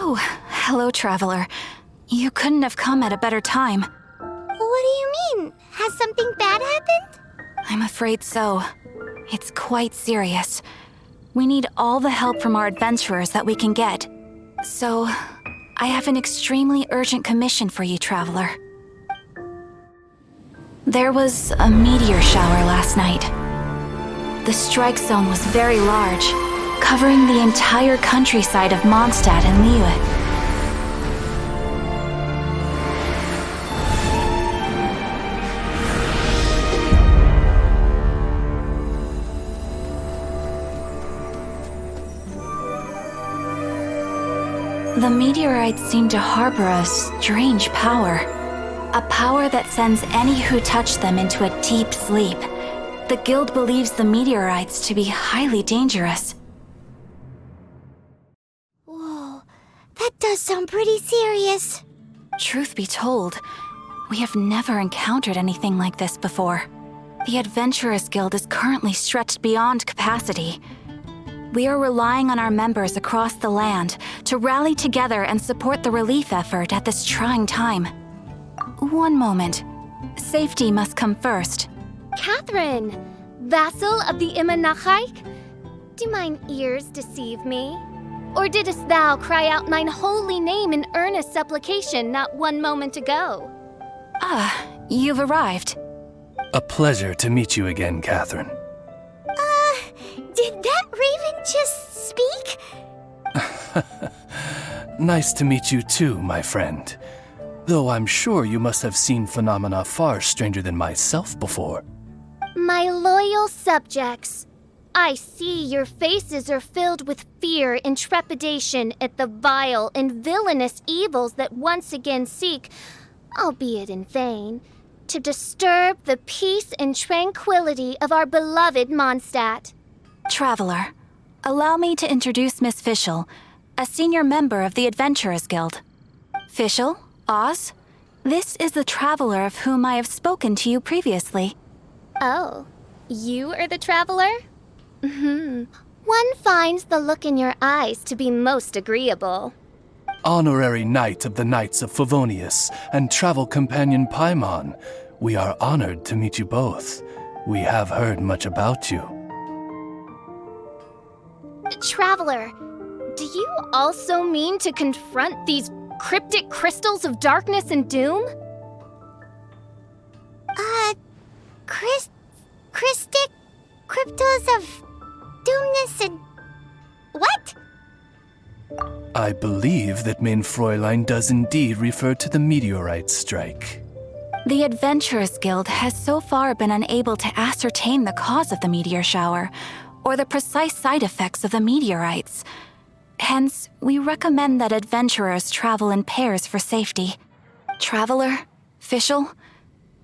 Oh, hello, traveler. You couldn't have come at a better time. What do you mean? Has something bad happened? I'm afraid so. It's quite serious. We need all the help from our adventurers that we can get. So, I have an extremely urgent commission for you, traveler. There was a meteor shower last night. The strike zone was very large, covering the entire countryside of Mondstadt and Liyue. The meteorites seem to harbor a strange power. A power that sends any who touch them into a deep sleep. The guild believes the meteorites to be highly dangerous. Whoa, that does sound pretty serious. Truth be told, we have never encountered anything like this before. The Adventurers Guild is currently stretched beyond capacity. We are relying on our members across the land to rally together and support the relief effort at this trying time. One moment. Safety must come first. Catherine, vassal of the Imanachike? Do mine ears deceive me? Or didst thou cry out mine holy name in earnest supplication not one moment ago? You've arrived. A pleasure to meet you again, Catherine. Did that raven just speak? Nice to meet you too, my friend. Though I'm sure you must have seen phenomena far stranger than myself before. My loyal subjects, I see your faces are filled with fear and trepidation at the vile and villainous evils that once again seek, albeit in vain, to disturb the peace and tranquility of our beloved Mondstadt. Traveler, allow me to introduce Miss Fischl, a senior member of the Adventurers Guild. Fischl, Oz, this is the traveler of whom I have spoken to you previously. Oh, you are the traveler? One finds the look in your eyes to be most agreeable. Honorary Knight of the Knights of Favonius and travel companion Paimon, we are honored to meet you both. We have heard much about you. Traveler, do you also mean to confront these cryptic crystals of darkness and doom? Christic cryptos of doomness and... what? I believe that Mein Fräulein does indeed refer to the meteorite strike. The Adventurers Guild has so far been unable to ascertain the cause of the meteor shower, or the precise side effects of the meteorites. Hence, we recommend that adventurers travel in pairs for safety. Traveler, Fischl,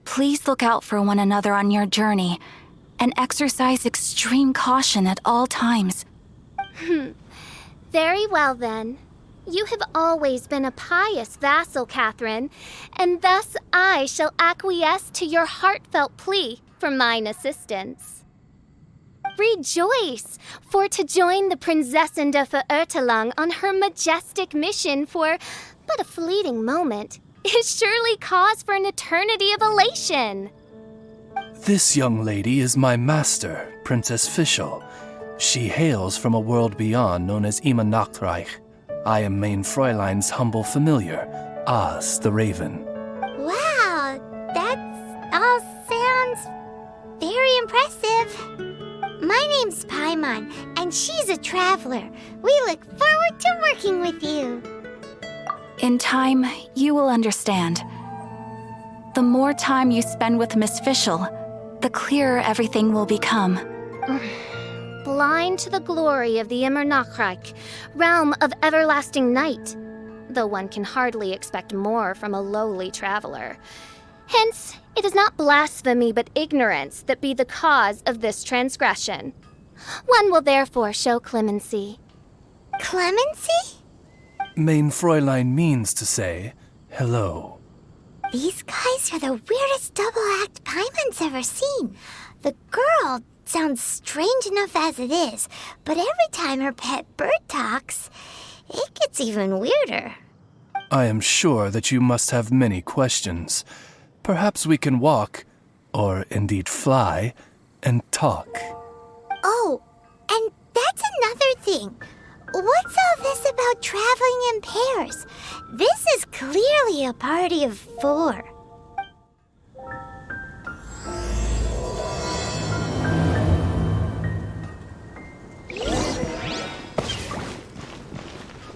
please look out for one another on your journey, and exercise extreme caution at all times. Very well then. You have always been a pious vassal, Catherine, and thus I shall acquiesce to your heartfelt plea for mine assistance. Rejoice, for to join the Prinzessin de Verurteilung on her majestic mission for but a fleeting moment is surely cause for an eternity of elation. This young lady is my master, Princess Fischl. She hails from a world beyond known as Imanachreich. I am Mein Fräulein's humble familiar, Oz the Raven. Wow, that all sounds very impressive. My name's Paimon, and she's a traveler. We look forward to working with you. In time, you will understand. The more time you spend with Miss Fischl, the clearer everything will become. Blind to the glory of the Imanachreich, realm of everlasting night, though one can hardly expect more from a lowly traveler. Hence, it is not blasphemy but ignorance that be the cause of this transgression. One will therefore show clemency. Clemency? Mein Fräulein means to say hello. These guys are the weirdest double act Paimon's ever seen. The girl sounds strange enough as it is, but every time her pet bird talks, it gets even weirder. I am sure that you must have many questions. Perhaps we can walk, or indeed fly, and talk. Oh, and that's another thing. What's all this about traveling in pairs? This is clearly a party of 4.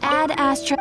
Ad Astra.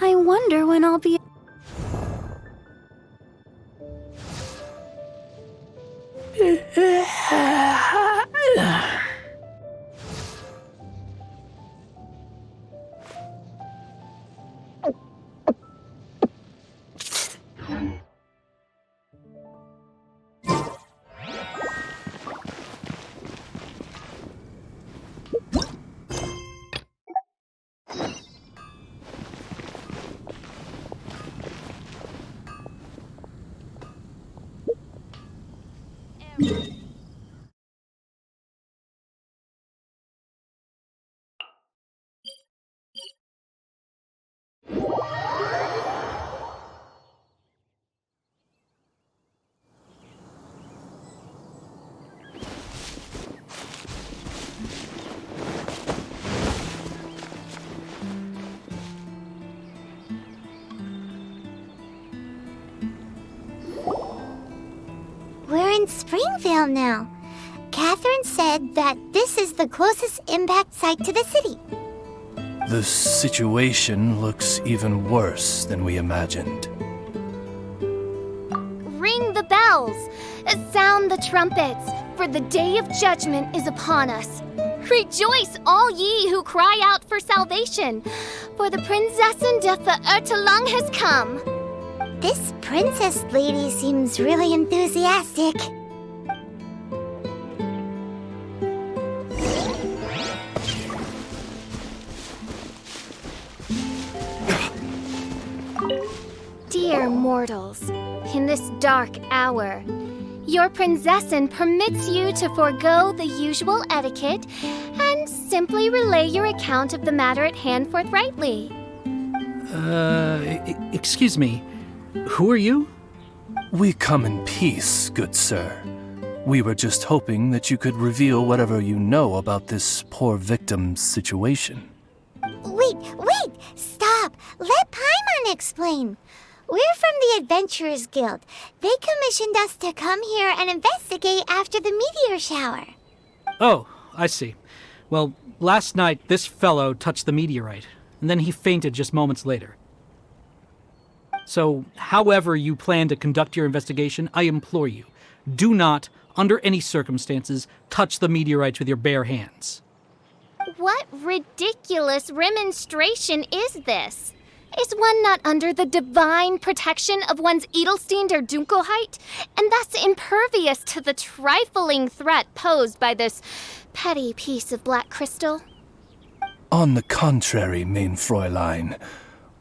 I wonder when I'll be... We're in Springvale now. Catherine said that this is the closest impact site to the city. The situation looks even worse than we imagined. Ring the bells! Sound the trumpets, for the day of judgment is upon us. Rejoice, all ye who cry out for salvation, for the Prinzessin de Verurtelung has come. This princess lady seems really enthusiastic. Dear mortals, in this dark hour, your Prinzessin permits you to forego the usual etiquette and simply relay your account of the matter at hand forthrightly. Excuse me. Who are you? We come in peace, good sir. We were just hoping that you could reveal whatever you know about this poor victim's situation. Wait! Stop! Let Paimon explain. We're from the Adventurers Guild. They commissioned us to come here and investigate after the meteor shower. Oh, I see. Well, last night this fellow touched the meteorite, and then he fainted just moments later. So, however you plan to conduct your investigation, I implore you, do not, under any circumstances, touch the meteorites with your bare hands. What ridiculous remonstration is this? Is one not under the divine protection of one's Edelstein der Dunkelheit, and thus impervious to the trifling threat posed by this petty piece of black crystal? On the contrary, main Fräulein,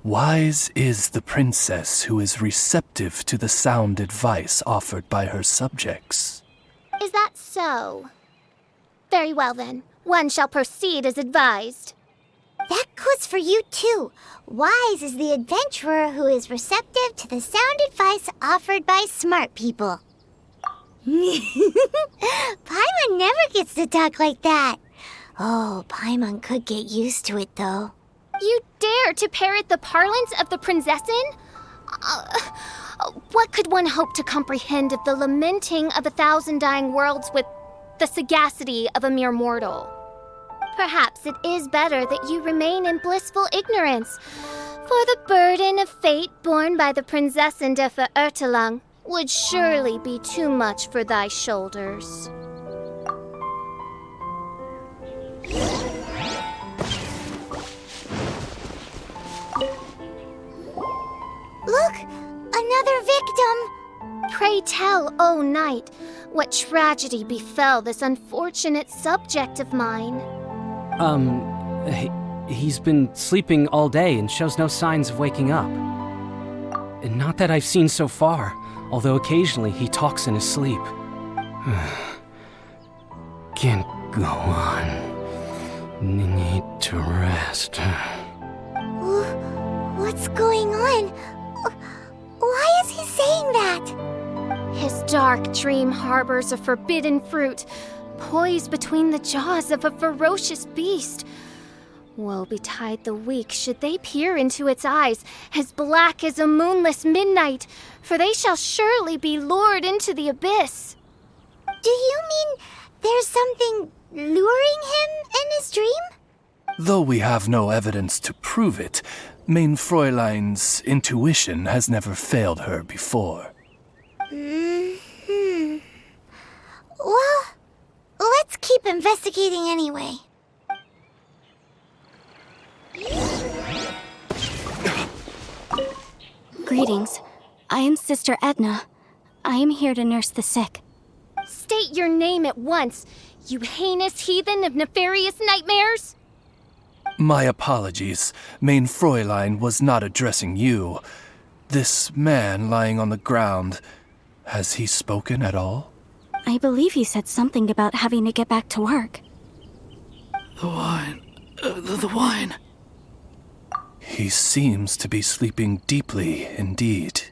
wise is the princess who is receptive to the sound advice offered by her subjects. Is that so? Very well then, one shall proceed as advised. That goes for you too. Wise is the adventurer who is receptive to the sound advice offered by smart people. Paimon never gets to talk like that. Oh, Paimon could get used to it though. You dare to parrot the parlance of the prinzessin? What could one hope to comprehend of the lamenting of 1,000 dying worlds with the sagacity of a mere mortal? Perhaps it is better that you remain in blissful ignorance, for the burden of fate borne by the Prinzessin de Verurteilung would surely be too much for thy shoulders. Look! Another victim! Pray tell, O knight, what tragedy befell this unfortunate subject of mine? He's been sleeping all day and shows no signs of waking up. And not that I've seen so far, although occasionally he talks in his sleep. Can't go on. Need to rest. What's going on? Why is he saying that? His dark dream harbors a forbidden fruit, poised between the jaws of a ferocious beast. Woe betide the weak should they peer into its eyes, as black as a moonless midnight, for they shall surely be lured into the abyss. Do you mean there's something luring him in his dream? Though we have no evidence to prove it, main Fräulein's intuition has never failed her before. Well, let's keep investigating anyway. Greetings. I am Sister Edna. I am here to nurse the sick. State your name at once, you heinous heathen of nefarious nightmares! My apologies. Main Fräulein was not addressing you. This man lying on the ground, has he spoken at all? I believe he said something about having to get back to work. The wine. The wine. He seems to be sleeping deeply indeed.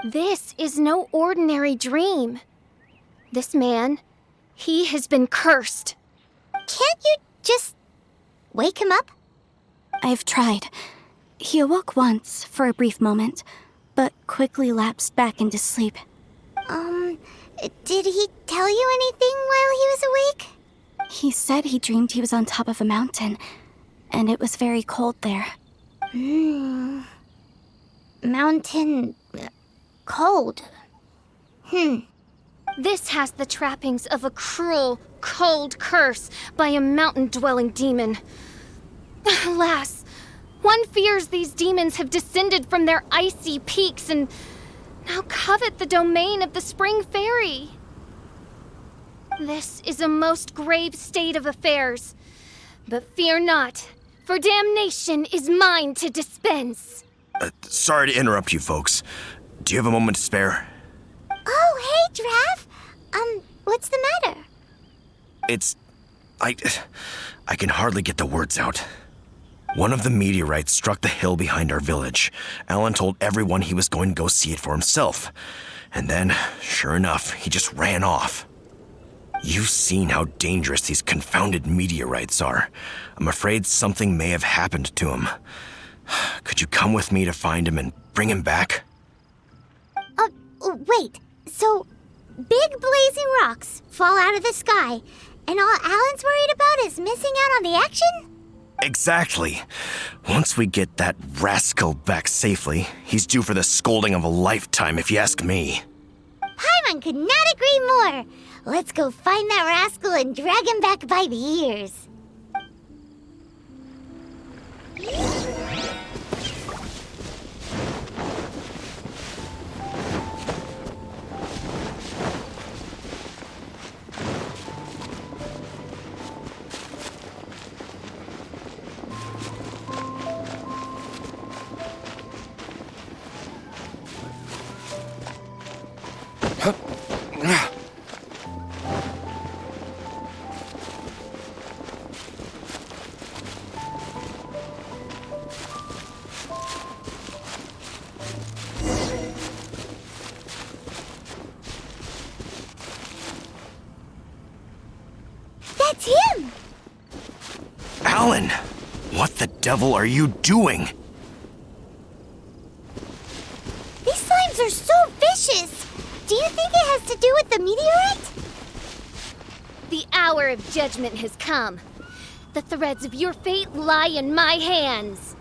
This is no ordinary dream. This man, he has been cursed. Can't you just wake him up? I've tried. He awoke once for a brief moment, but quickly lapsed back into sleep. Did he tell you anything while he was awake? He said he dreamed he was on top of a mountain, and it was very cold there. Mountain... cold. This has the trappings of a cruel, cold curse by a mountain-dwelling demon. Alas, one fears these demons have descended from their icy peaks and now covet the domain of the Spring Fairy. This is a most grave state of affairs. But fear not, for damnation is mine to dispense. Sorry to interrupt you folks. Do you have a moment to spare? Oh, hey, Drav. What's the matter? I can hardly get the words out. One of the meteorites struck the hill behind our village. Alan told everyone he was going to go see it for himself. And then, sure enough, he just ran off. You've seen how dangerous these confounded meteorites are. I'm afraid something may have happened to him. Could you come with me to find him and bring him back? Wait. So, big blazing rocks fall out of the sky, and all Alan's worried about is missing out on the action? Exactly. Once we get that rascal back safely, he's due for the scolding of a lifetime, if you ask me. Paimon could not agree more. Let's go find that rascal and drag him back by the ears. That's him! Alan! What the devil are you doing? These slimes are so vicious! Do you think it has to do with the meteorite? The hour of judgment has come. The threads of your fate lie in my hands.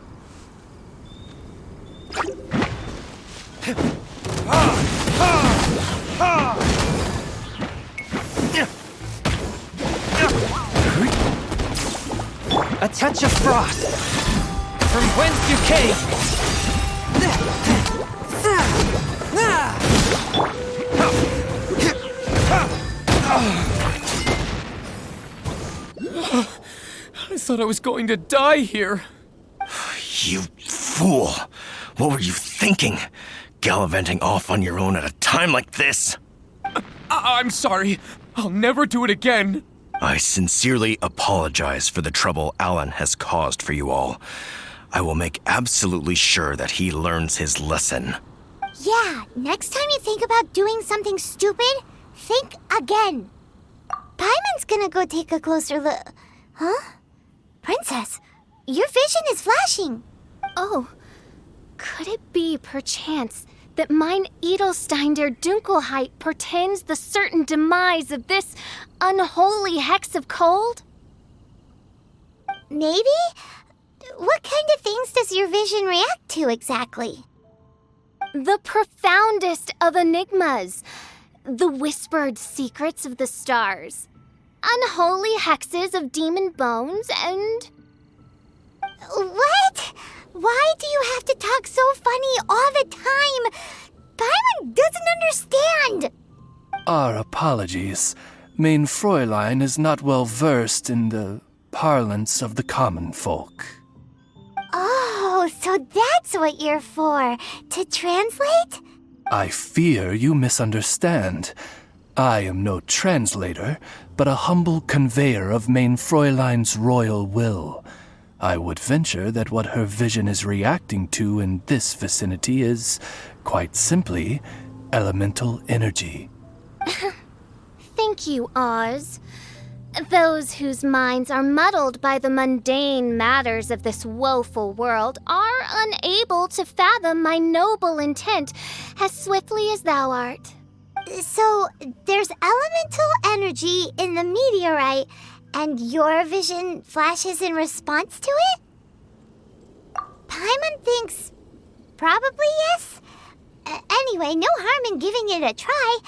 A touch of frost. From whence you came. I thought I was going to die here. You fool! What were you thinking? Gallivanting off on your own at a time like this? I'm sorry. I'll never do it again. I sincerely apologize for the trouble Alan has caused for you all. I will make absolutely sure that he learns his lesson. Yeah, next time you think about doing something stupid, think again. Paimon's gonna go take a closer look. Huh? Princess, your vision is flashing. Oh, could it be perchance that mine Edelstein der Dunkelheit portends the certain demise of this unholy hex of cold? Maybe? What kind of things does your vision react to exactly? The profoundest of enigmas, the whispered secrets of the stars, unholy hexes of demon bones, and... What? Why do you have to talk so funny all the time? Paimon doesn't understand! Our apologies. Mein Fräulein is not well versed in the parlance of the common folk. Oh, so that's what you're for, to translate? I fear you misunderstand. I am no translator, but a humble conveyor of Mein Fräulein's royal will. I would venture that what her vision is reacting to in this vicinity is, quite simply, elemental energy. Thank you, Oz. Those whose minds are muddled by the mundane matters of this woeful world are unable to fathom my noble intent as swiftly as thou art. So, there's elemental energy in the meteorite, and your vision flashes in response to it? Paimon thinks probably yes. Anyway, no harm in giving it a try.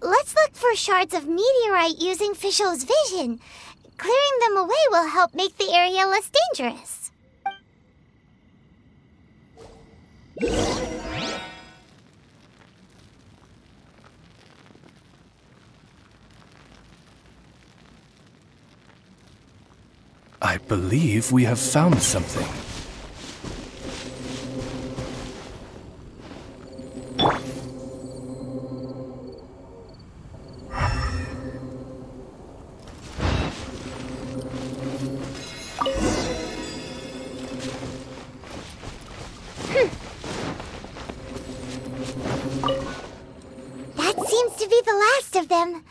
Let's look for shards of meteorite using Fischl's vision. Clearing them away will help make the area less dangerous. I believe we have found something. That seems to be the last of them.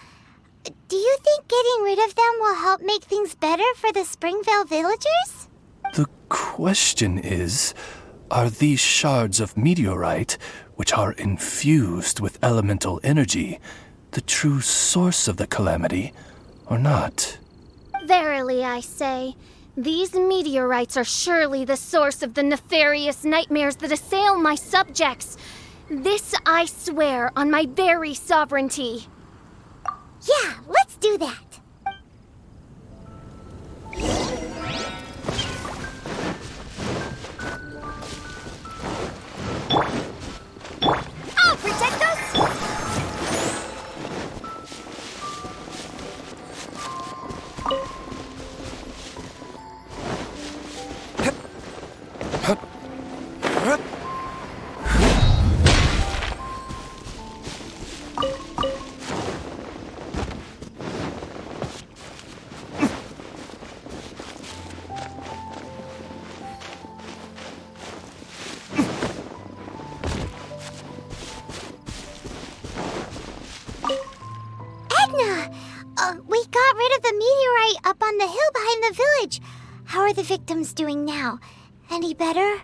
Do you think getting rid of them will help make things better for the Springvale villagers? The question is, are these shards of meteorite, which are infused with elemental energy, the true source of the calamity, or not? Verily, I say, These meteorites are surely the source of the nefarious nightmares that assail my subjects. This I swear on my very sovereignty. Yeah, let's do that. I'll protect us! We got rid of the meteorite up on the hill behind the village. How are the victims doing now? Any better?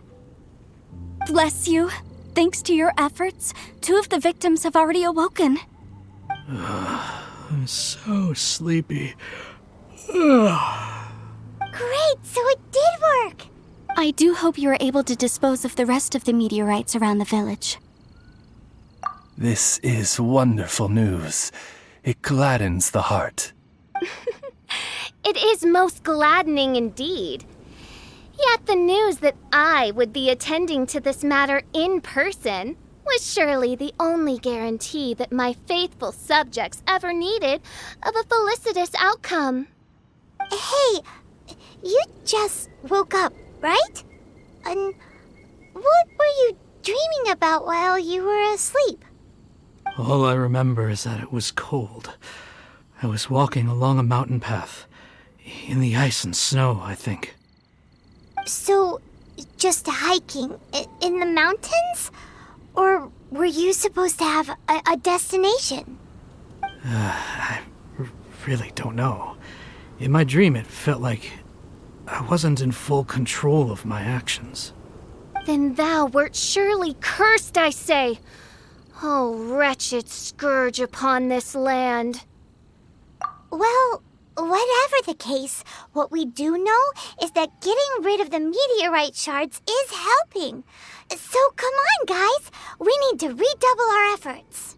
Bless you. Thanks to your efforts, 2 of the victims have already awoken. I'm so sleepy. Great, so it did work. I do hope you are able to dispose of the rest of the meteorites around the village. This is wonderful news. It gladdens the heart. It is most gladdening indeed. Yet the news that I would be attending to this matter in person was surely the only guarantee that my faithful subjects ever needed of a felicitous outcome. Hey, you just woke up, right? And what were you dreaming about while you were asleep? All I remember is that it was cold. I was walking along a mountain path. In the ice and snow, I think. So, just hiking in the mountains? Or were you supposed to have a destination? I really don't know. In my dream, it felt like I wasn't in full control of my actions. Then thou wert surely cursed, I say. Oh, wretched scourge upon this land. Well, whatever the case, what we do know is that getting rid of the meteorite shards is helping. So come on, guys. We need to redouble our efforts.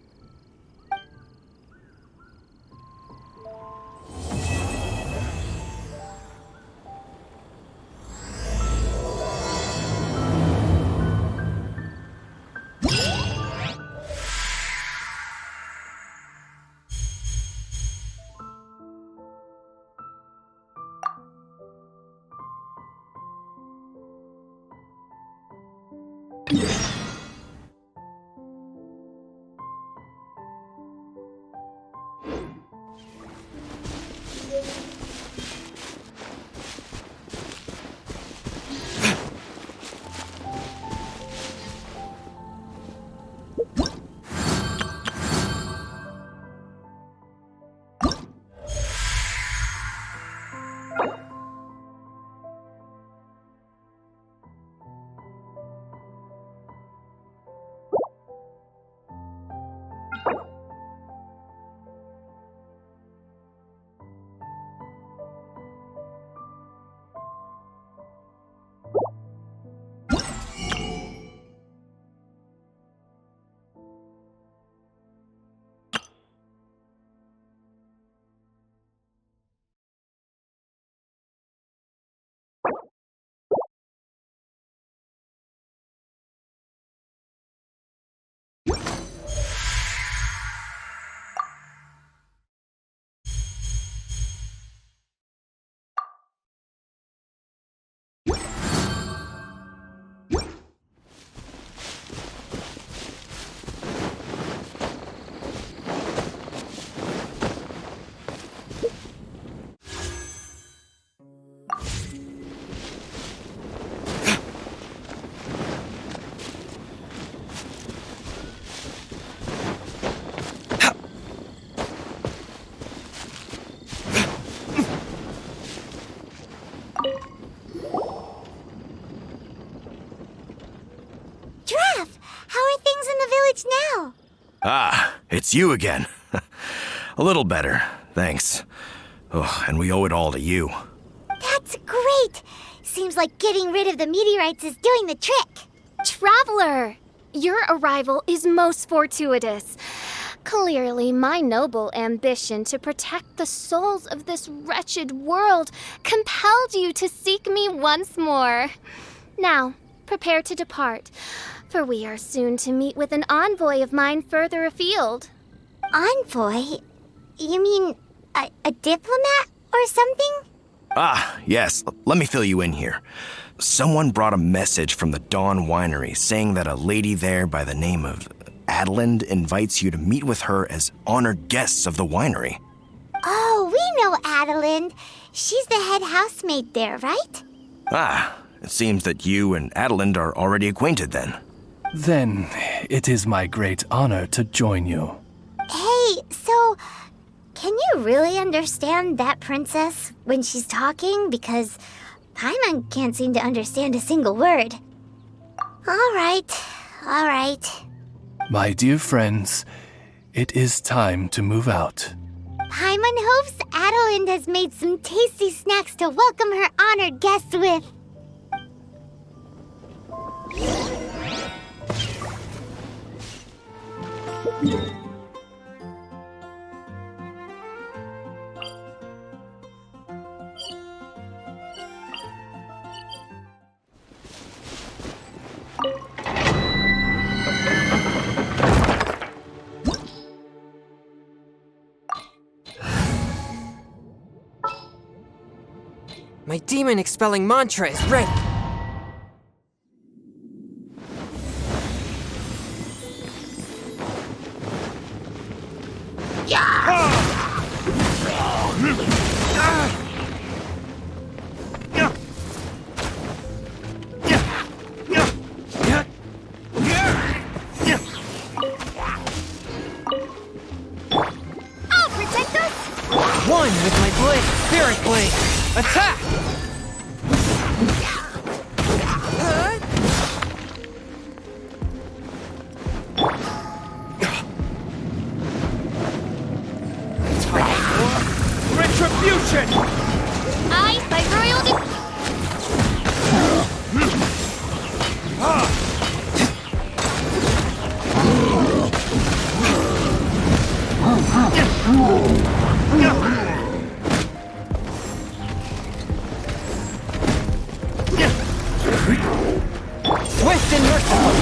Now. Ah, it's you again. A little better, thanks. Oh, and we owe it all to you. That's That's great! Seems like getting rid of the meteorites is doing the trick. Traveler! Your arrival is most fortuitous. Clearly, my noble ambition to protect the souls of this wretched world compelled you to seek me once more. Now, prepare to depart, for we are soon to meet with an envoy of mine further afield. Envoy? You mean a diplomat or something? Ah, yes. Let me fill you in here. Someone brought a message from the Dawn Winery saying that a lady there by the name of Adeland invites you to meet with her as honored guests of the winery. Oh, we know Adeland. She's the head housemaid there, right? Ah, it seems that you and Adeland are already acquainted then. Then it is my great honor to join you. Hey, so can you really understand that princess when she's talking? Because Paimon can't seem to understand a single word. All right. My dear friends, it is time to move out. Paimon hopes Adeland has made some tasty snacks to welcome her honored guests with. My demon expelling mantra is ready. I'll protect us! One with my blade, spirit blade. Attack! Retribution! I, by royal Swift and merciful!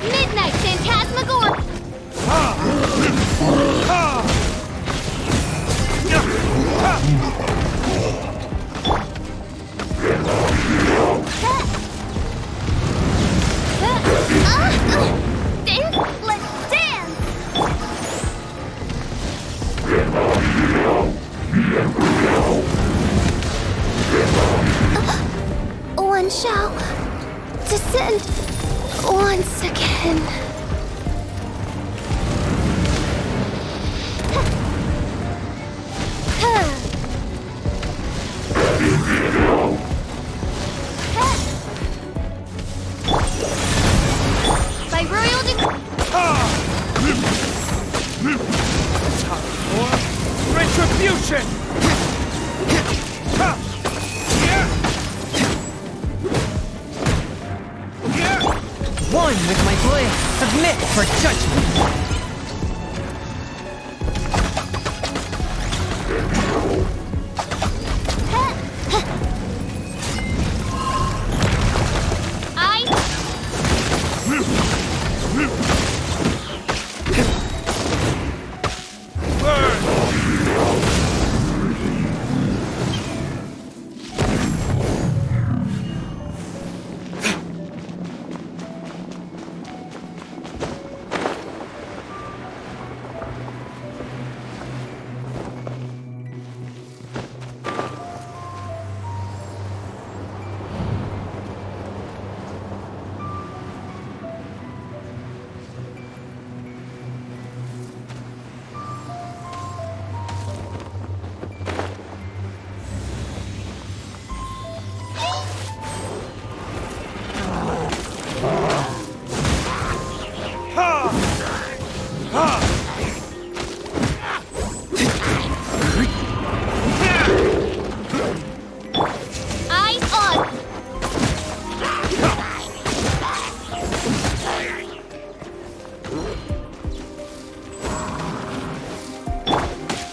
Midnight Phantasmagor! Let's dance! One shall descend once again. By royal Retribution! One with my blade, submit for judgment!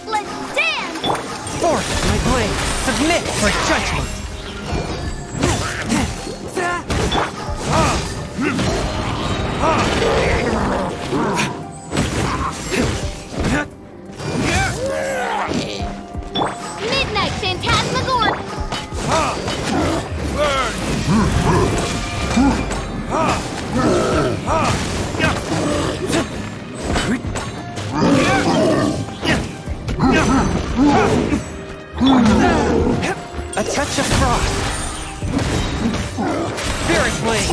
Let's dance! Force my blade! Submit for judgment! Midnight Phantasmagoria! A touch of frost! Spirit blade!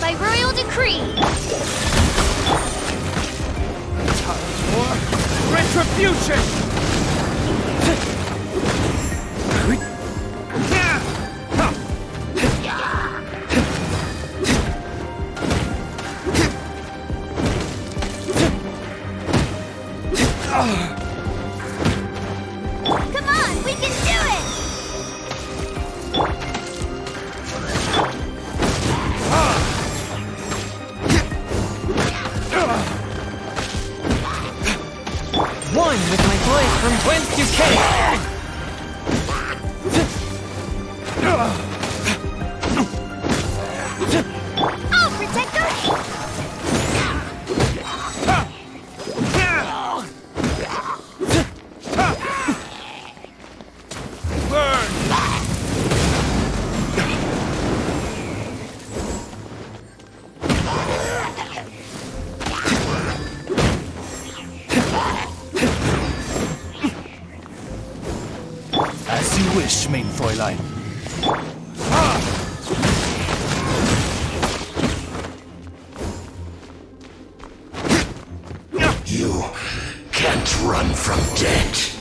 By royal decree! Retribution! Come on, we can do it! One with my blade from whence you came! I'll protect us! As you wish, mein Fräulein. You can't run from death.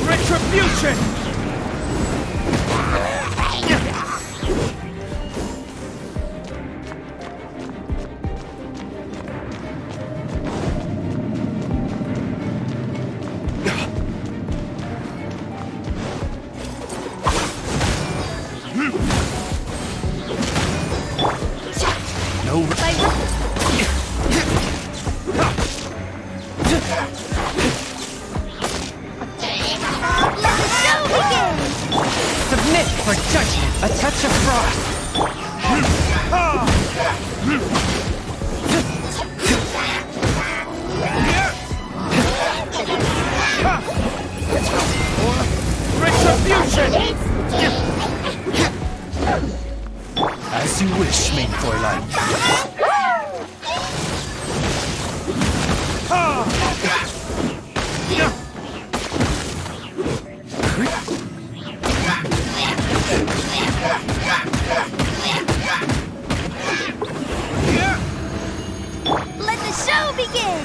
Retribution! No. Submit for judgment! A touch of frost! Retribution! As you wish, mein Fräulein. Let the show begin!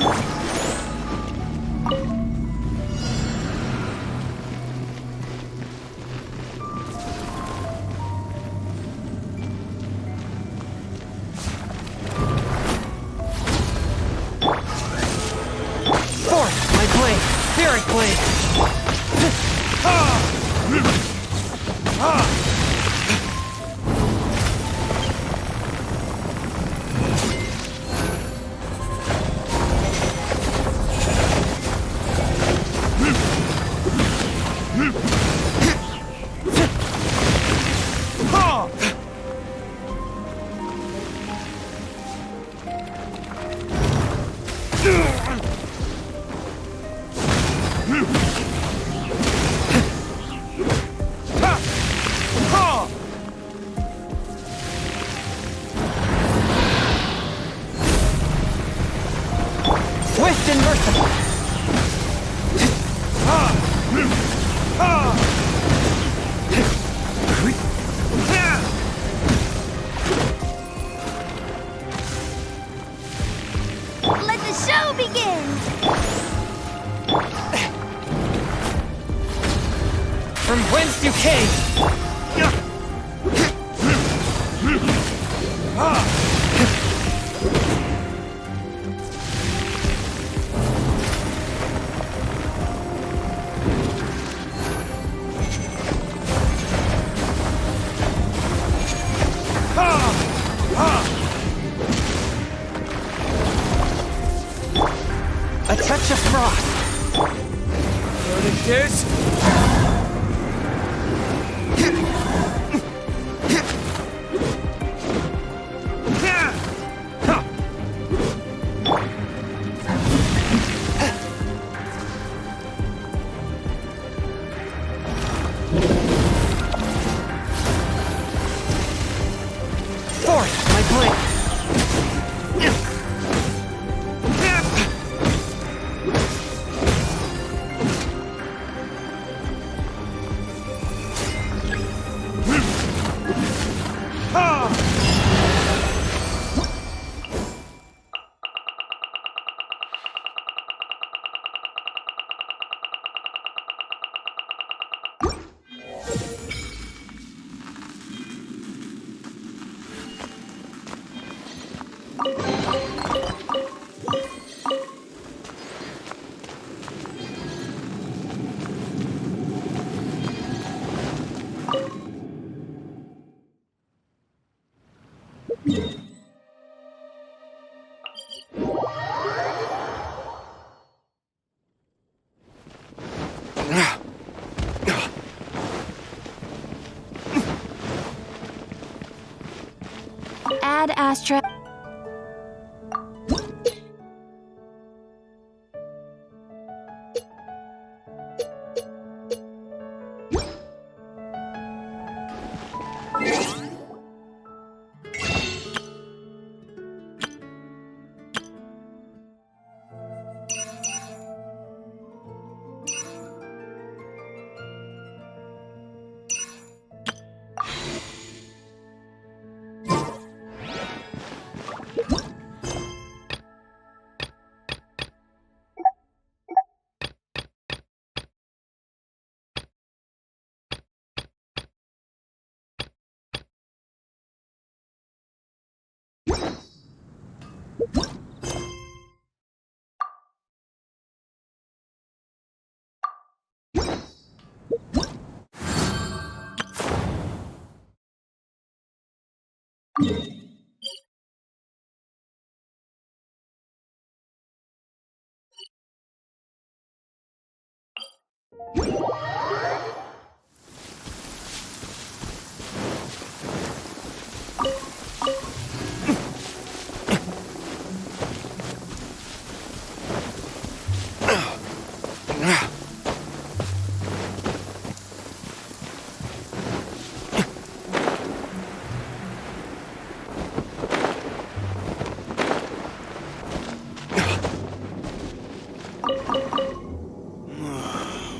you came! A touch of frost! Burning tears! Forth, my blade! Ad Astra.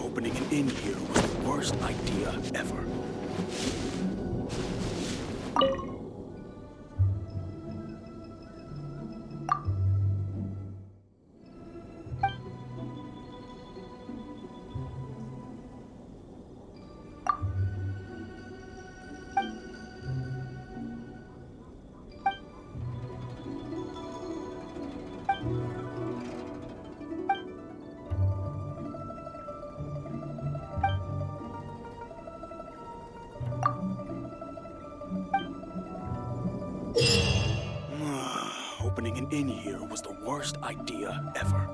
Opening an inn here was the worst idea ever. Opening an inn here was the worst idea ever.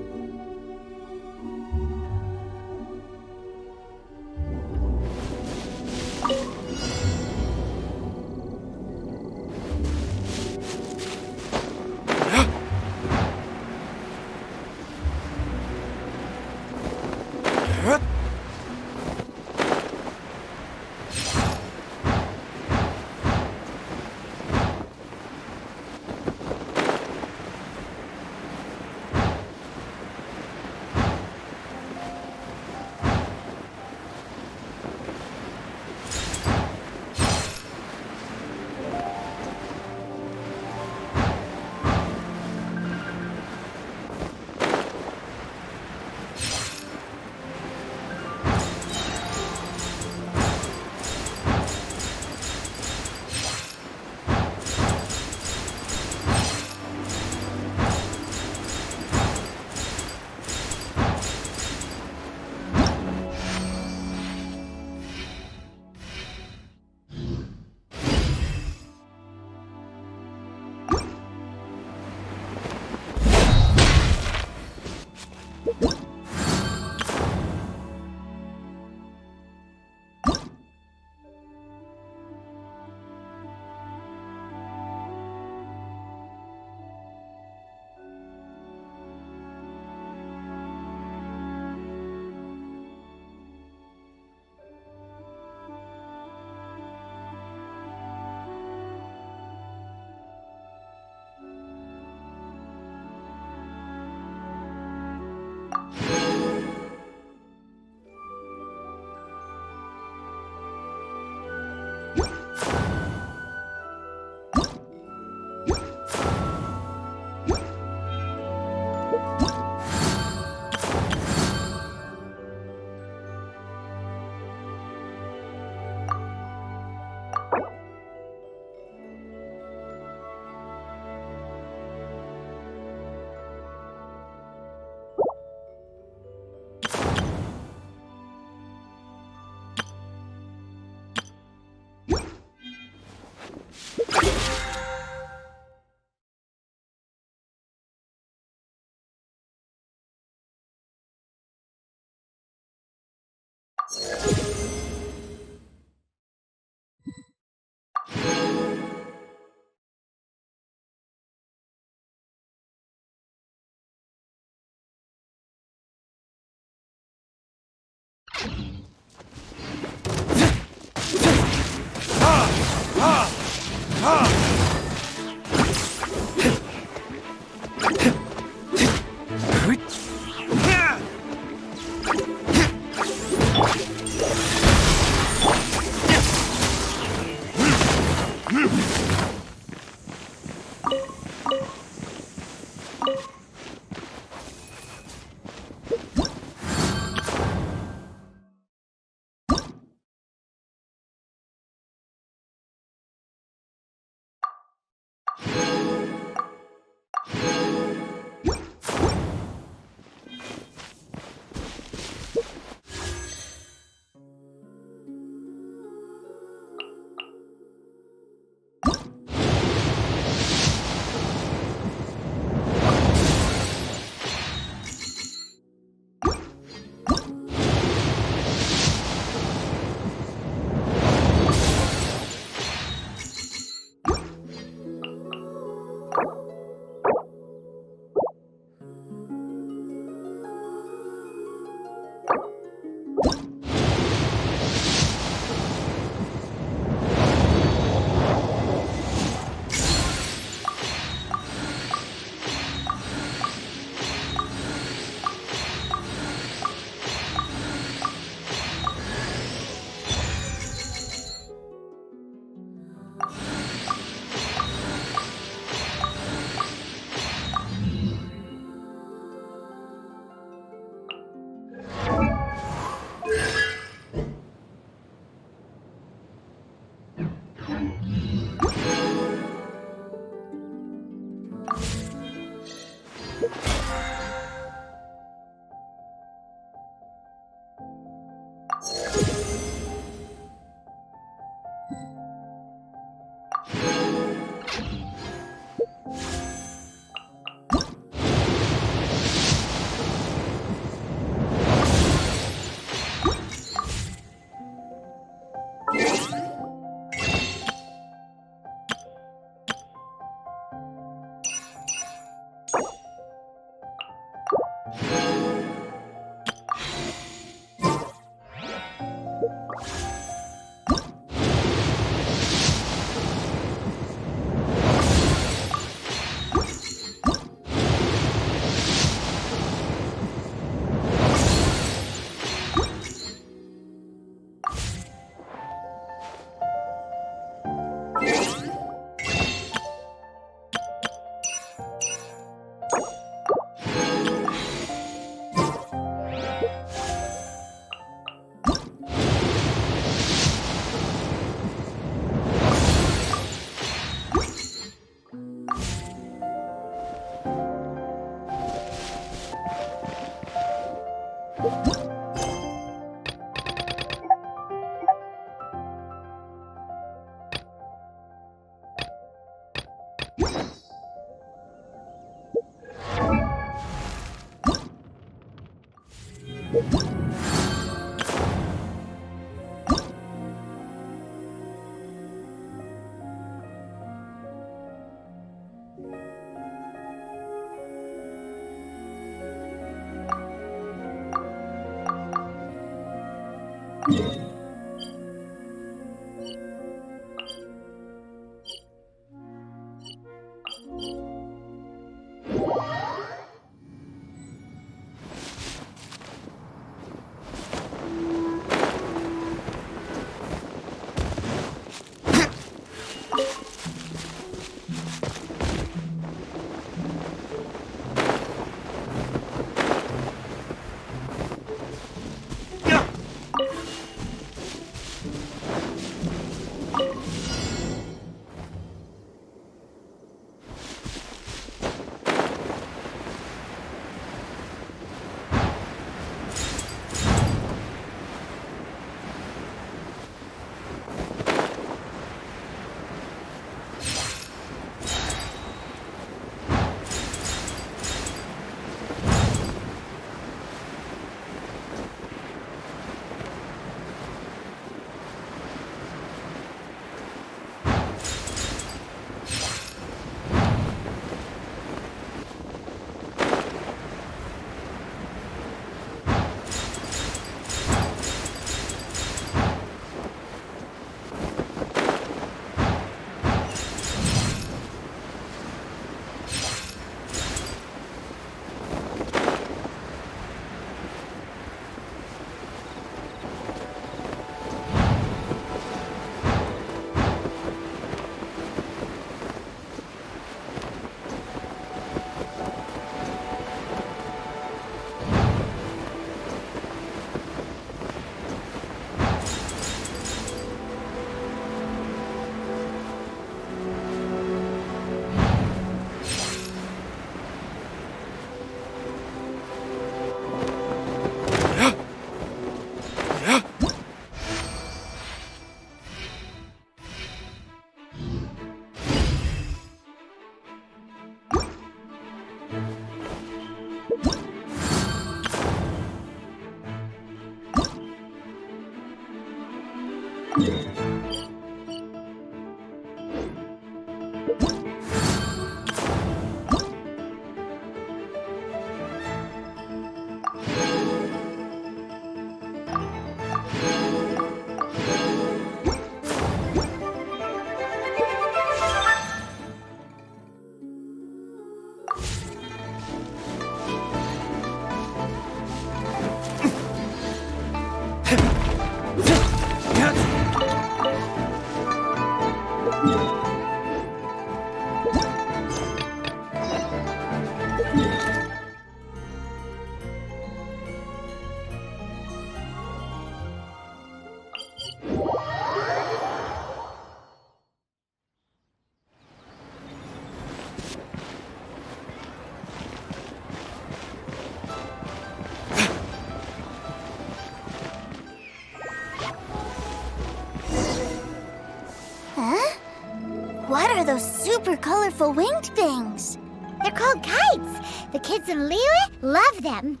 What are those super colorful winged things? They're called kites. The kids in Liyue love them.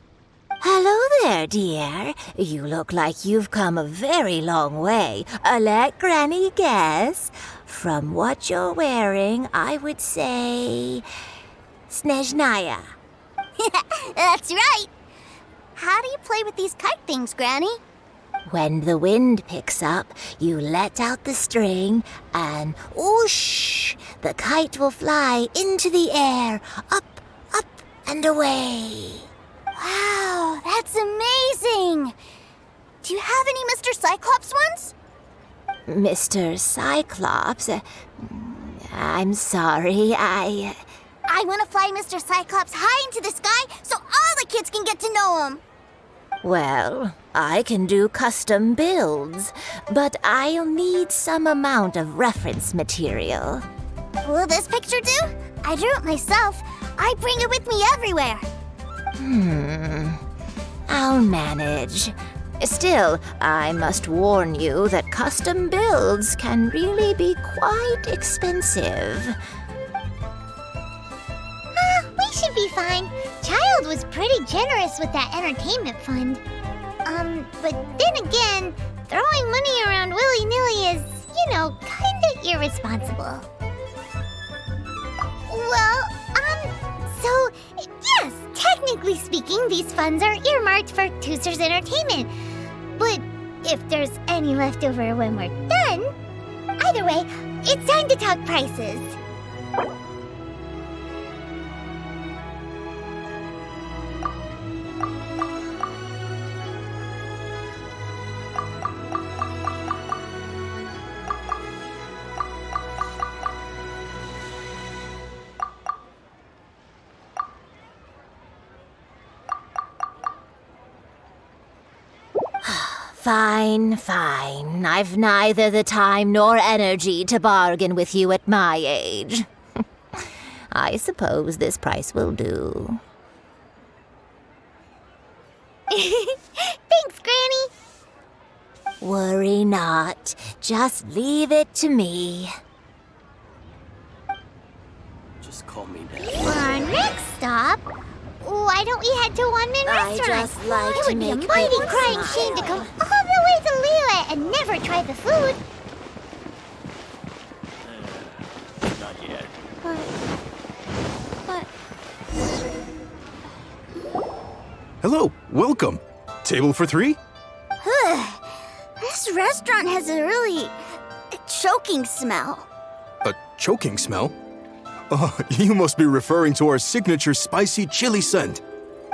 Hello there, dear. You look like you've come a very long way. Let Granny guess. From what you're wearing, I would say... Snezhnaya. That's right. How do you play with these kite things, Granny? When the wind picks up, you let out the string and whoosh! The kite will fly into the air, up, up, and away. Wow, that's amazing! Do you have any Mr. Cyclops ones? Mr. Cyclops? I'm sorry, I want to fly Mr. Cyclops high into the sky so all the kids can get to know him. Well, I can do custom builds, but I'll need some amount of reference material. Will this picture do? I drew it myself. I bring it with me everywhere. I'll manage. Still, I must warn you that custom builds can really be quite expensive. We should be fine. child was pretty generous with that entertainment fund. But then again, throwing money around willy-nilly is, kinda irresponsible. Well, so, yes, technically speaking, these funds are earmarked for Teucer's entertainment. But if there's any left over when we're done, either way, it's time to talk prices. Fine. I've neither the time nor energy to bargain with you at my age. I suppose this price will do. Thanks, Granny. Worry not. Just leave it to me. Just call me For Dad. our next stop, why don't we head to One Man I Restaurant? just like It to would be a make mighty people crying smile. shame to come all the way to Liyue and never try the food. Not yet. Hello, welcome. Table for 3? This restaurant has a really choking smell. A choking smell? Oh, you must be referring to our signature spicy chili scent.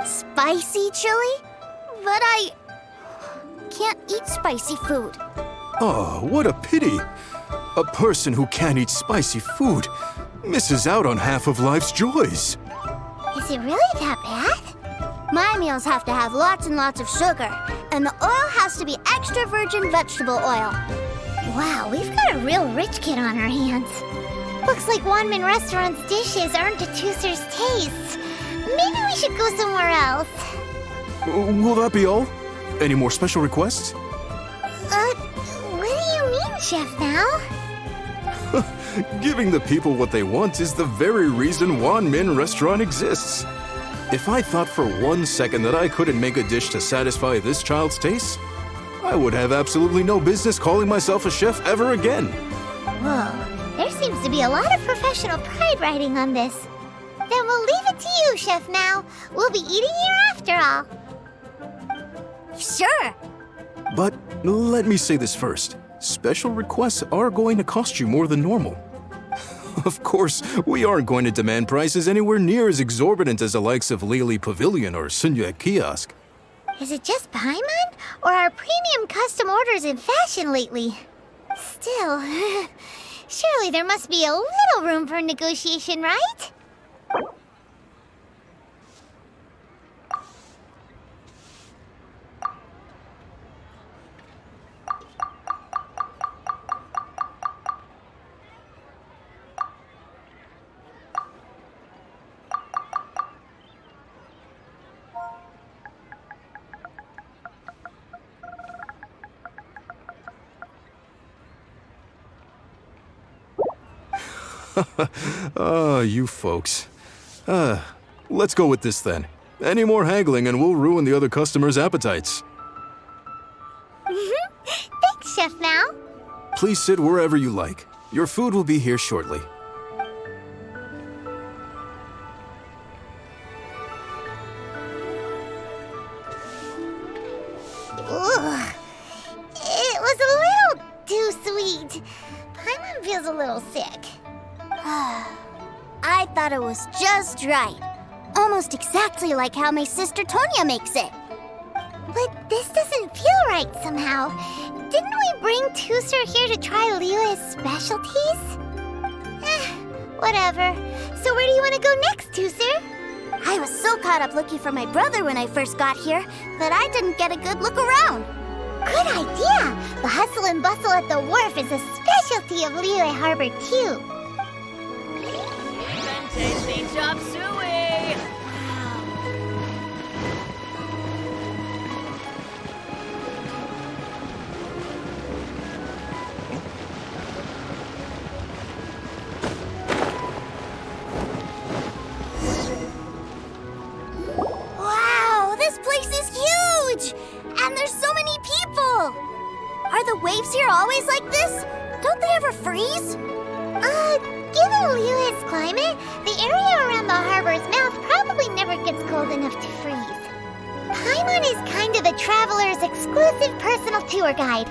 Spicy chili? But I can't eat spicy food. Oh, what a pity. A person who can't eat spicy food misses out on half of life's joys. Is it really that bad? My meals have to have lots and lots of sugar, and the oil has to be extra virgin vegetable oil. Wow, we've got a real rich kid on our hands. Looks like One Man Restaurant's dishes aren't to Teucer's taste. Maybe we should go somewhere else. Will that be all? Any more special requests? What do you mean, Chef Now? Giving the people what they want is the very reason One Man Restaurant exists. If I thought for 1 second that I couldn't make a dish to satisfy this child's taste, I would have absolutely no business calling myself a chef ever again. Whoa, there seems to be a lot of professional pride riding on this. Then we'll leave it to you, Chef Now. We'll be eating here after all. Sure. But let me say this first. Special requests are going to cost you more than normal. Of course, we aren't going to demand prices anywhere near as exorbitant as the likes of Liyue Pavilion or Sunya Kiosk. Is it just Paimon? Or are premium custom orders in fashion lately? Still, surely there must be a little room for negotiation, right? You folks. Let's go with this then. Any more haggling and we'll ruin the other customers' appetites. Thanks, Chef Now. Please sit wherever you like. Your food will be here shortly. Ugh. It was a little too sweet. Paimon feels a little sick. I thought it was just right. Almost exactly like how my sister Tonya makes it. But this doesn't feel right somehow. Didn't we bring Teucer here to try Liyue's specialties? Whatever. So where do you want to go next, Teucer? I was so caught up looking for my brother when I first got here that I didn't get a good look around. Good idea! The hustle and bustle at the wharf is a specialty of Liyue Harbor, too. Tasty chop suey! Are the waves here always like this? Don't they ever freeze? Given Liyue's climate, the area around the harbor's mouth probably never gets cold enough to freeze. Paimon is kind of the traveler's exclusive personal tour guide,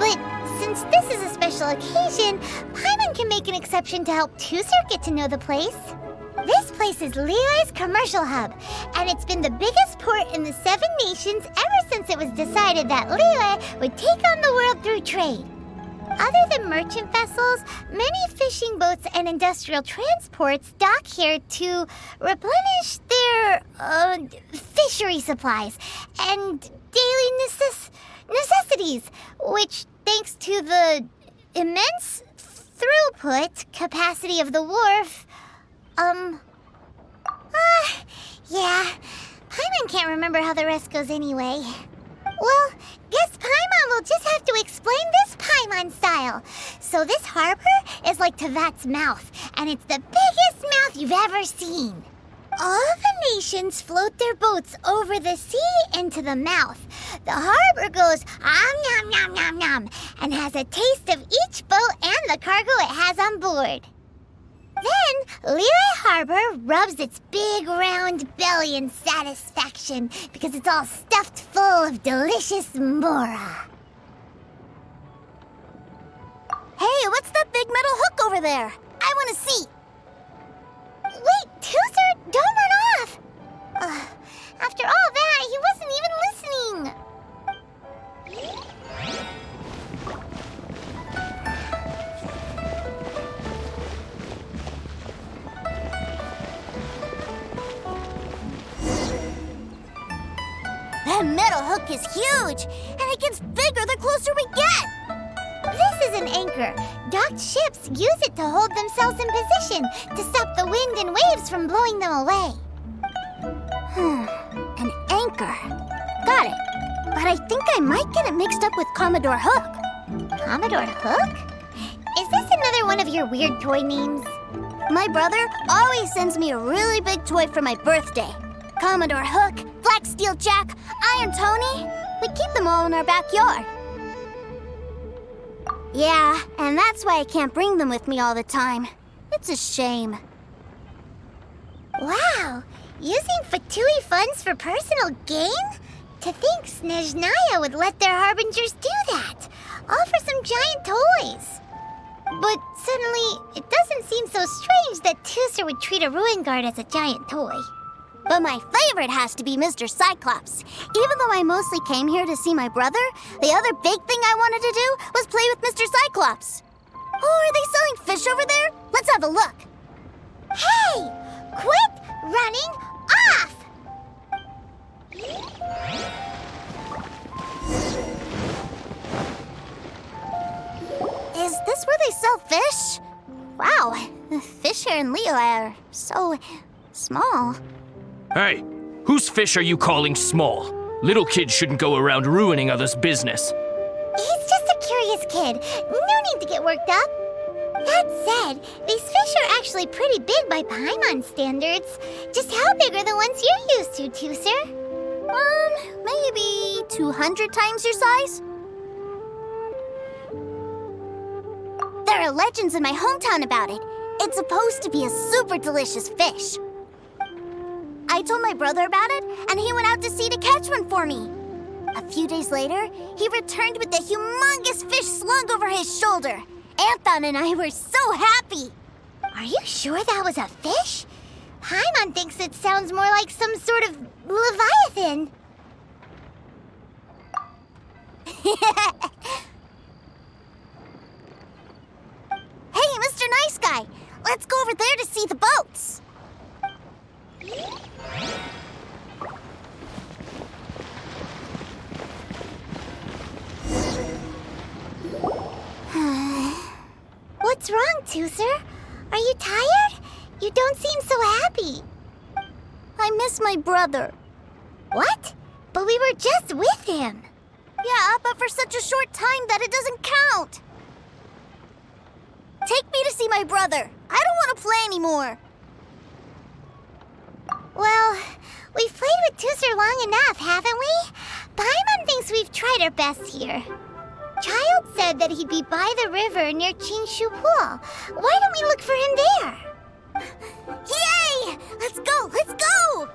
but since this is a special occasion, Paimon can make an exception to help Teucer get to know the place. This place is Liyue's commercial hub, and it's been the biggest port in the 7 nations ever since it was decided that Liyue would take on the world through trade. Other than merchant vessels, many fishing boats and industrial transports dock here to replenish their fishery supplies and daily necessities, which, thanks to the immense throughput capacity of the wharf, yeah, Paimon can't remember how the rest goes anyway. Well, guess Paimon will just have to explain this Paimon style. So this harbor is like Tevat's mouth, and it's the biggest mouth you've ever seen. All the nations float their boats over the sea into the mouth. The harbor goes nom nom nom nom and has a taste of each boat and the cargo it has on board. Then, Liyue Harbor rubs its big round belly in satisfaction because it's all stuffed full of delicious mora. Hey, what's that big metal hook over there? I want to see. Wait, Teucer, don't run off! After all that, he wasn't even listening. That metal hook is huge, and it gets bigger the closer we get. This is an anchor. Docked ships use it to hold themselves in position to stop the wind and waves from blowing them away. An anchor. Got it. But I think I might get it mixed up with Commodore Hook. Commodore Hook? Is this another one of your weird toy names? My brother always sends me a really big toy for my birthday. Commodore Hook, Black Steel Jack, Iron Tony. We keep them all in our backyard. Yeah, and that's why I can't bring them with me all the time. It's a shame. Wow, using Fatui funds for personal gain? To think Snezhnaya would let their harbingers do that, all for some giant toys. But suddenly, it doesn't seem so strange that Teucer would treat a ruin guard as a giant toy. But my favorite has to be Mr. Cyclops. Even though I mostly came here to see my brother, the other big thing I wanted to do was play with Mr. Cyclops. Oh, are they selling fish over there? Let's have a look. Hey! Quit running off! Is this where they sell fish? Wow, the fish here in Liyue are so small. Hey, whose fish are you calling small? Little kids shouldn't go around ruining others' business. He's just a curious kid. No need to get worked up. That said, these fish are actually pretty big by Paimon standards. Just how big are the ones you're used to, Teucer? Maybe 200 times your size? There are legends in my hometown about it. It's supposed to be a super delicious fish. I told my brother about it, and he went out to sea to catch one for me. A few days later, he returned with a humongous fish slung over his shoulder. Anthon and I were so happy. Are you sure that was a fish? Paimon thinks it sounds more like some sort of leviathan. Hey, Mr. Nice Guy, let's go over there to see the boats. What's wrong, Teucer? Are you tired? You don't seem so happy. I miss my brother. What? But we were just with him. Yeah, but for such a short time that it doesn't count. Take me to see my brother. I don't want to play anymore. Well, we've played with Teucer long enough, haven't we? Paimon thinks we've tried our best here. Child said that he'd be by the river near Chinshu Pool. Why don't we look for him there? Yay! Let's go! Let's go!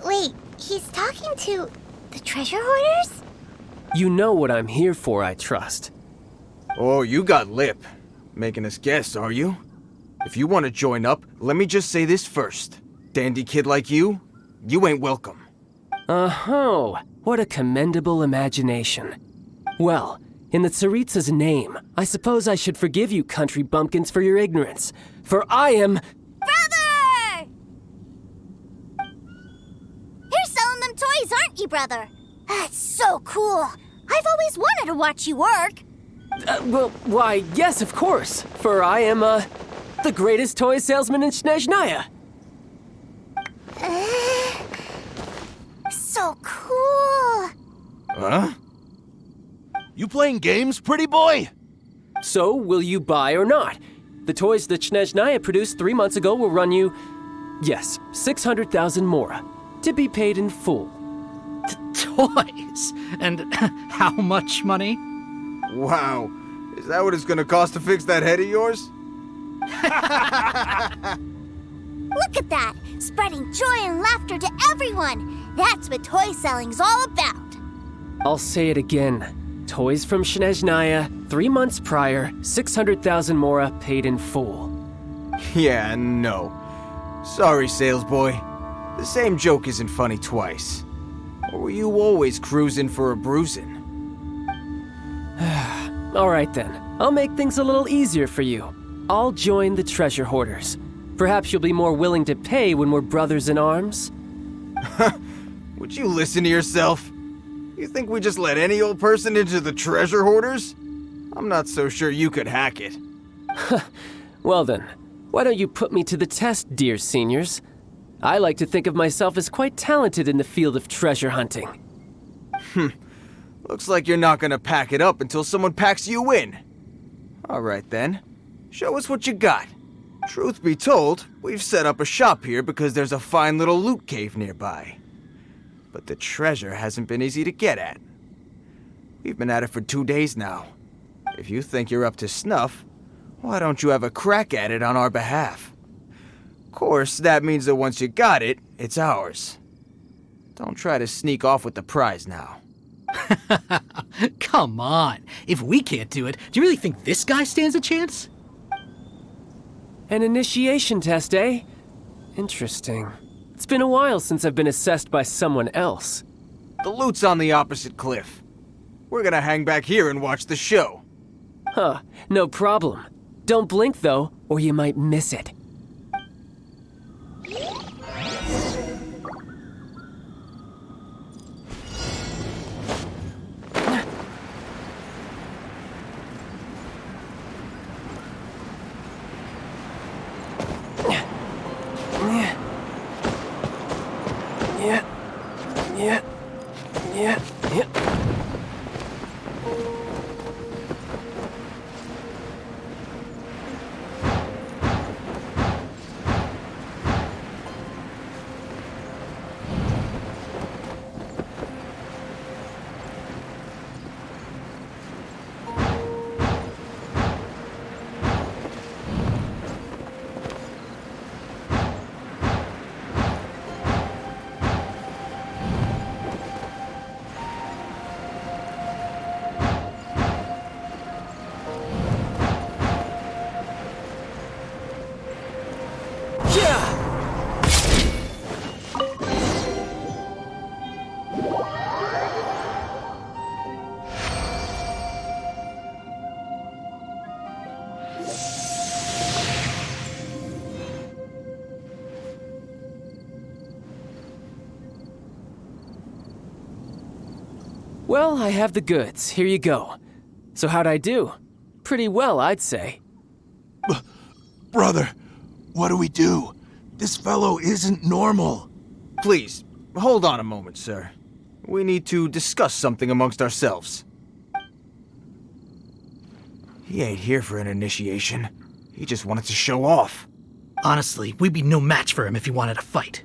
Wait, he's talking to the treasure hoarders? You know what I'm here for, I trust. Oh, you got lip. Making us guess, are you? If you want to join up, let me just say this first. Dandy kid like you ain't welcome. Oh, what a commendable imagination. Well, in the Tsaritsa's name, I suppose I should forgive you country bumpkins for your ignorance, for I am... Brother! You're selling them toys, aren't you, brother? That's so cool. I've always wanted to watch you work. Why, yes, of course, for I am, the greatest toy salesman in Snezhnaya. So cool. Huh? You playing games, pretty boy? So, will you buy or not? The toys that Snezhnaya produced 3 months ago will run you, yes, 600,000 mora, to be paid in full. Toys? And how much money? Wow. Is that what it's gonna cost to fix that head of yours? Look at that! Spreading joy and laughter to everyone! That's what toy selling's all about! I'll say it again. Toys from Snezhnaya, 3 months prior, 600,000 mora paid in full. Yeah, no. Sorry, salesboy. The same joke isn't funny twice. Or were you always cruising for a bruising? All right then, I'll make things a little easier for you. I'll join the treasure hoarders. Perhaps you'll be more willing to pay when we're brothers in arms? Would you listen to yourself? You think we just let any old person into the treasure hoarders? I'm not so sure you could hack it. Well then, why don't you put me to the test, dear seniors? I like to think of myself as quite talented in the field of treasure hunting. Looks like you're not gonna pack it up until someone packs you in. All right then, show us what you got. Truth be told, we've set up a shop here because there's a fine little loot cave nearby. But the treasure hasn't been easy to get at. We've been at it for 2 days now. If you think you're up to snuff, why don't you have a crack at it on our behalf? Of course, that means that once you got it, it's ours. Don't try to sneak off with the prize now. Come on. If we can't do it, do you really think this guy stands a chance? An initiation test, eh? Interesting. It's been a while since I've been assessed by someone else. The loot's on the opposite cliff. We're gonna hang back here and watch the show. Huh, no problem. Don't blink though, or you might miss it. Well, I have the goods. Here you go. So how'd I do? Pretty well, I'd say. Brother, what do we do? This fellow isn't normal. Please, hold on a moment, sir. We need to discuss something amongst ourselves. He ain't here for an initiation. He just wanted to show off. Honestly, we'd be no match for him if he wanted to fight.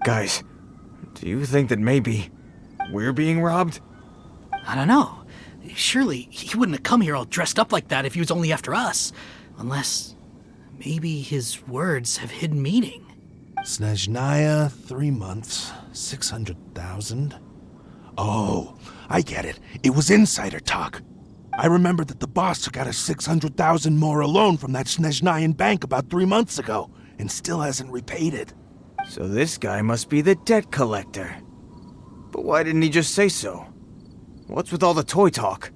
Guys, do you think that maybe we're being robbed? I don't know. Surely he wouldn't have come here all dressed up like that if he was only after us. Unless maybe his words have hidden meaning. Snezhnaya, 3 months, 600,000. Oh, I get it. It was insider talk. I remember that the boss took out a 600,000 more loan from that Snezhnayan bank about 3 months ago, and still hasn't repaid it. So this guy must be the debt collector. But why didn't he just say so? What's with all the toy talk?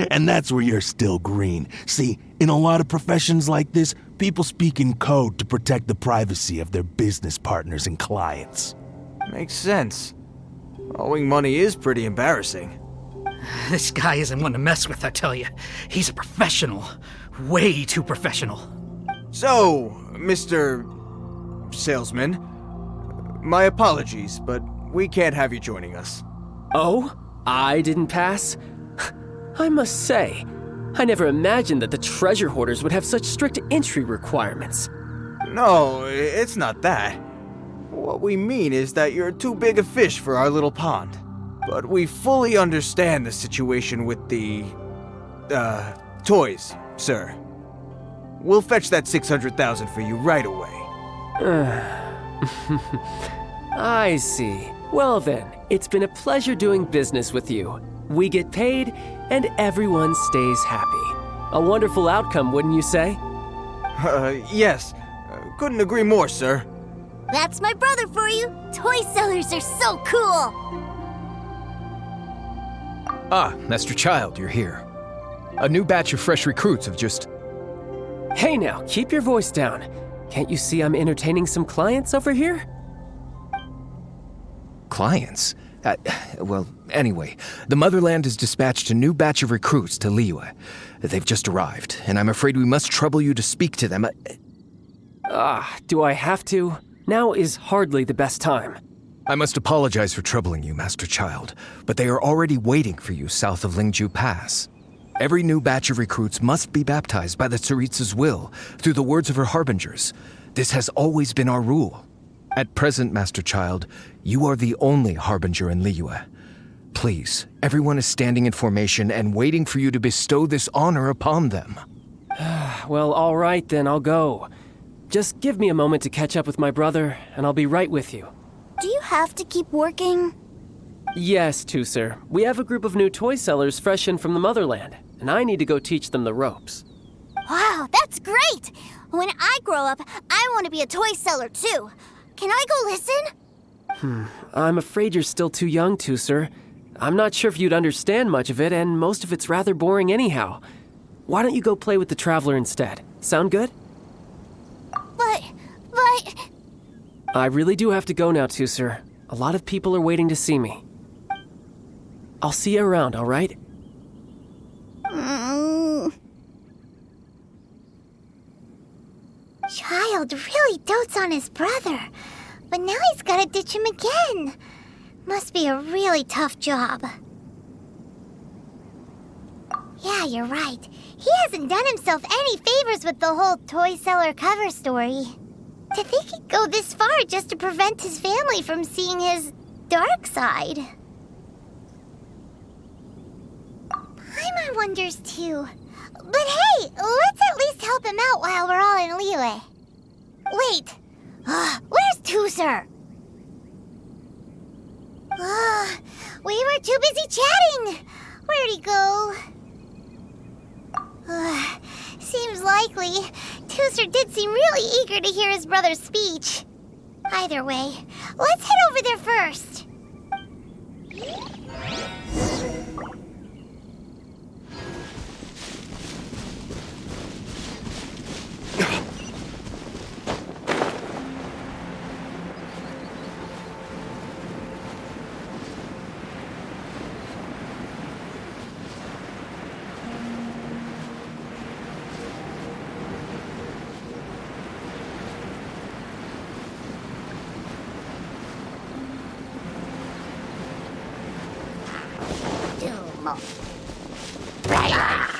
And that's where you're still green. See, in a lot of professions like this, people speak in code to protect the privacy of their business partners and clients. Makes sense. Owing money is pretty embarrassing. This guy isn't one to mess with, I tell you. He's a professional. Way too professional. So, Mr. Salesman, my apologies, but we can't have you joining us. Oh? I didn't pass? I must say, I never imagined that the treasure hoarders would have such strict entry requirements. No, it's not that. What we mean is that you're too big a fish for our little pond. But we fully understand the situation with the, toys, sir. We'll fetch that 600,000 for you right away. I see. Well then, it's been a pleasure doing business with you. We get paid, and everyone stays happy. A wonderful outcome, wouldn't you say? Yes. Couldn't agree more, sir. That's my brother for you. Toy sellers are so cool. Ah, Master Child, you're here. A new batch of fresh recruits have just... Hey now, keep your voice down. Can't you see I'm entertaining some clients over here? Clients? Well, anyway, the Motherland has dispatched a new batch of recruits to Liyue. They've just arrived, and I'm afraid we must trouble you to speak to them. Do I have to? Now is hardly the best time. I must apologize for troubling you, Master Child, but they are already waiting for you south of Lingju Pass. Every new batch of recruits must be baptized by the Tsaritsa's will, through the words of her harbingers. This has always been our rule. At present, Master Child, you are the only harbinger in Liyue. Please, everyone is standing in formation and waiting for you to bestow this honor upon them. Well, all right then, I'll go. Just give me a moment to catch up with my brother, and I'll be right with you. Do you have to keep working? Yes, Teucer. We have a group of new toy sellers fresh in from the Motherland, and I need to go teach them the ropes. Wow, that's great! When I grow up, I want to be a toy seller too. Can I go listen? I'm afraid you're still too young, Teucer. I'm not sure if you'd understand much of it, and most of it's rather boring anyhow. Why don't you go play with the Traveler instead? Sound good? But... I really do have to go now, Teucer. A lot of people are waiting to see me. I'll see you around, all right? Child really dotes on his brother, but now he's gotta ditch him again. Must be a really tough job. Yeah, you're right. He hasn't done himself any favors with the whole toy seller cover story. To think he'd go this far just to prevent his family from seeing his dark side. Paimon wonders too. But hey, let's at least help him out while we're all in Liyue. Wait, where's Teucer? We were too busy chatting. Where'd he go? Seems likely. Teucer did seem really eager to hear his brother's speech. Either way, let's head over there first. normal. Right.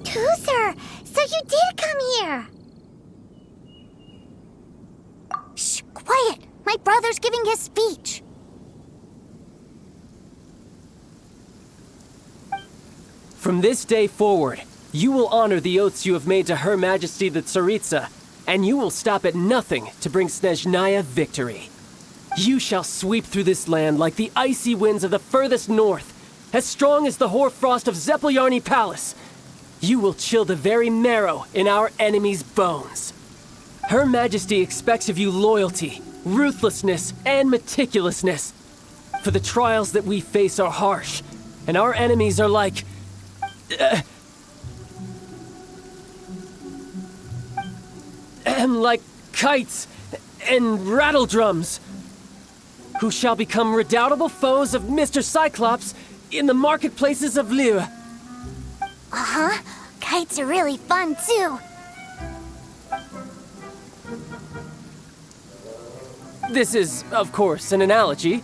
Teucer, so you did come here. Shh, quiet. My brother's giving his speech. From this day forward, you will honor the oaths you have made to Her Majesty the Tsaritsa, and you will stop at nothing to bring Snezhnaya victory. You shall sweep through this land like the icy winds of the furthest north, as strong as the hoarfrost of Zepelyarny Palace. You will chill the very marrow in our enemies' bones. Her Majesty expects of you loyalty, ruthlessness, and meticulousness. For the trials that we face are harsh, and our enemies are like... like kites and rattledrums, who shall become redoubtable foes of Mr. Cyclops in the marketplaces of Liyue. Uh-huh. Kites are really fun, too. This is, of course, an analogy.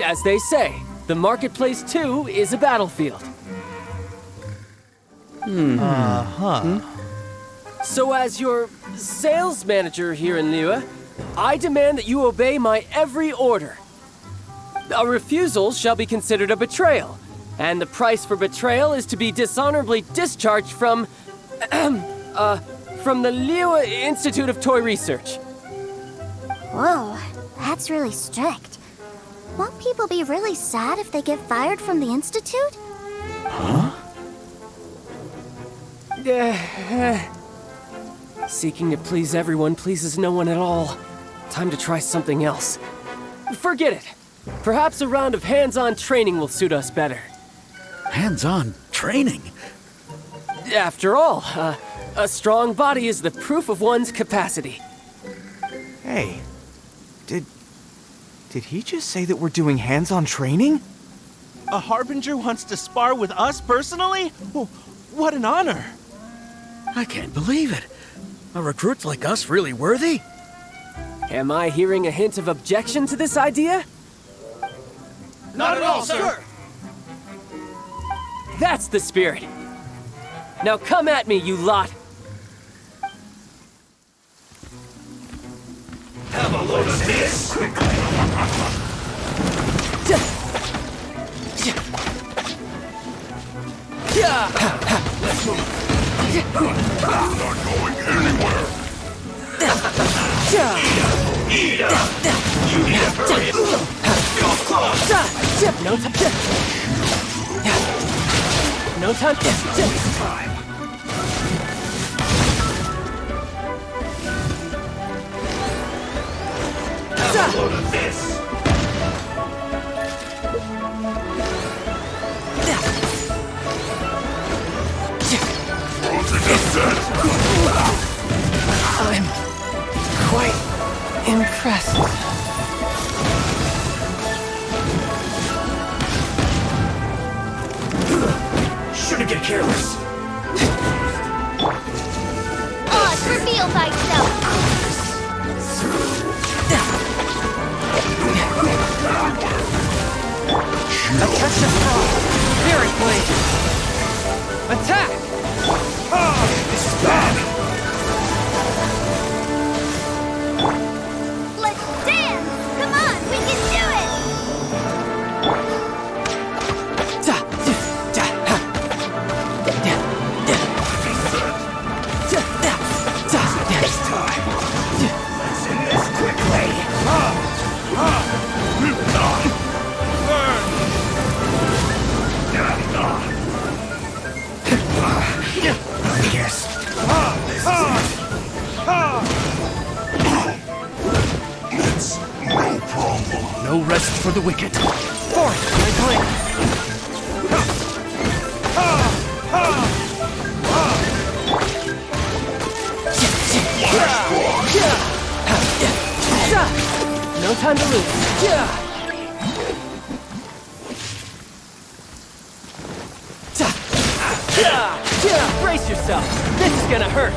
As they say, the marketplace, too, is a battlefield. So as your sales manager here in Liyue, I demand that you obey my every order. A refusal shall be considered a betrayal, and the price for betrayal is to be dishonorably discharged from the Liyue Institute of Toy Research. Whoa, that's really strict. Won't people be really sad if they get fired from the Institute? Seeking to please everyone pleases no one at all. Time to try something else. Forget it. Perhaps a round of hands-on training will suit us better. Hands-on training? After all, a strong body is the proof of one's capacity. Hey, did he just say that we're doing hands-on training? A Harbinger wants to spar with us personally? What an honor! I can't believe it. Are recruits like us really worthy? Am I hearing a hint of objection to this idea? Not at all, sir! That's the spirit. Now come at me, you lot. Have a load of this! Let's move! We're not going anywhere! Eat up! You need a break! Go close! No time! No time! Have a load of this! I'm quite impressed. Shouldn't get careless. Oz, reveal thyself! Attention strong! Spirit blade! Attack! This is bad! Let's dance! Come on, we can do it! This time! Let's end this quickly! I guess this is it. It's no problem. No rest for the wicked. Storm! No time to lose. Brace yourself. This is gonna hurt.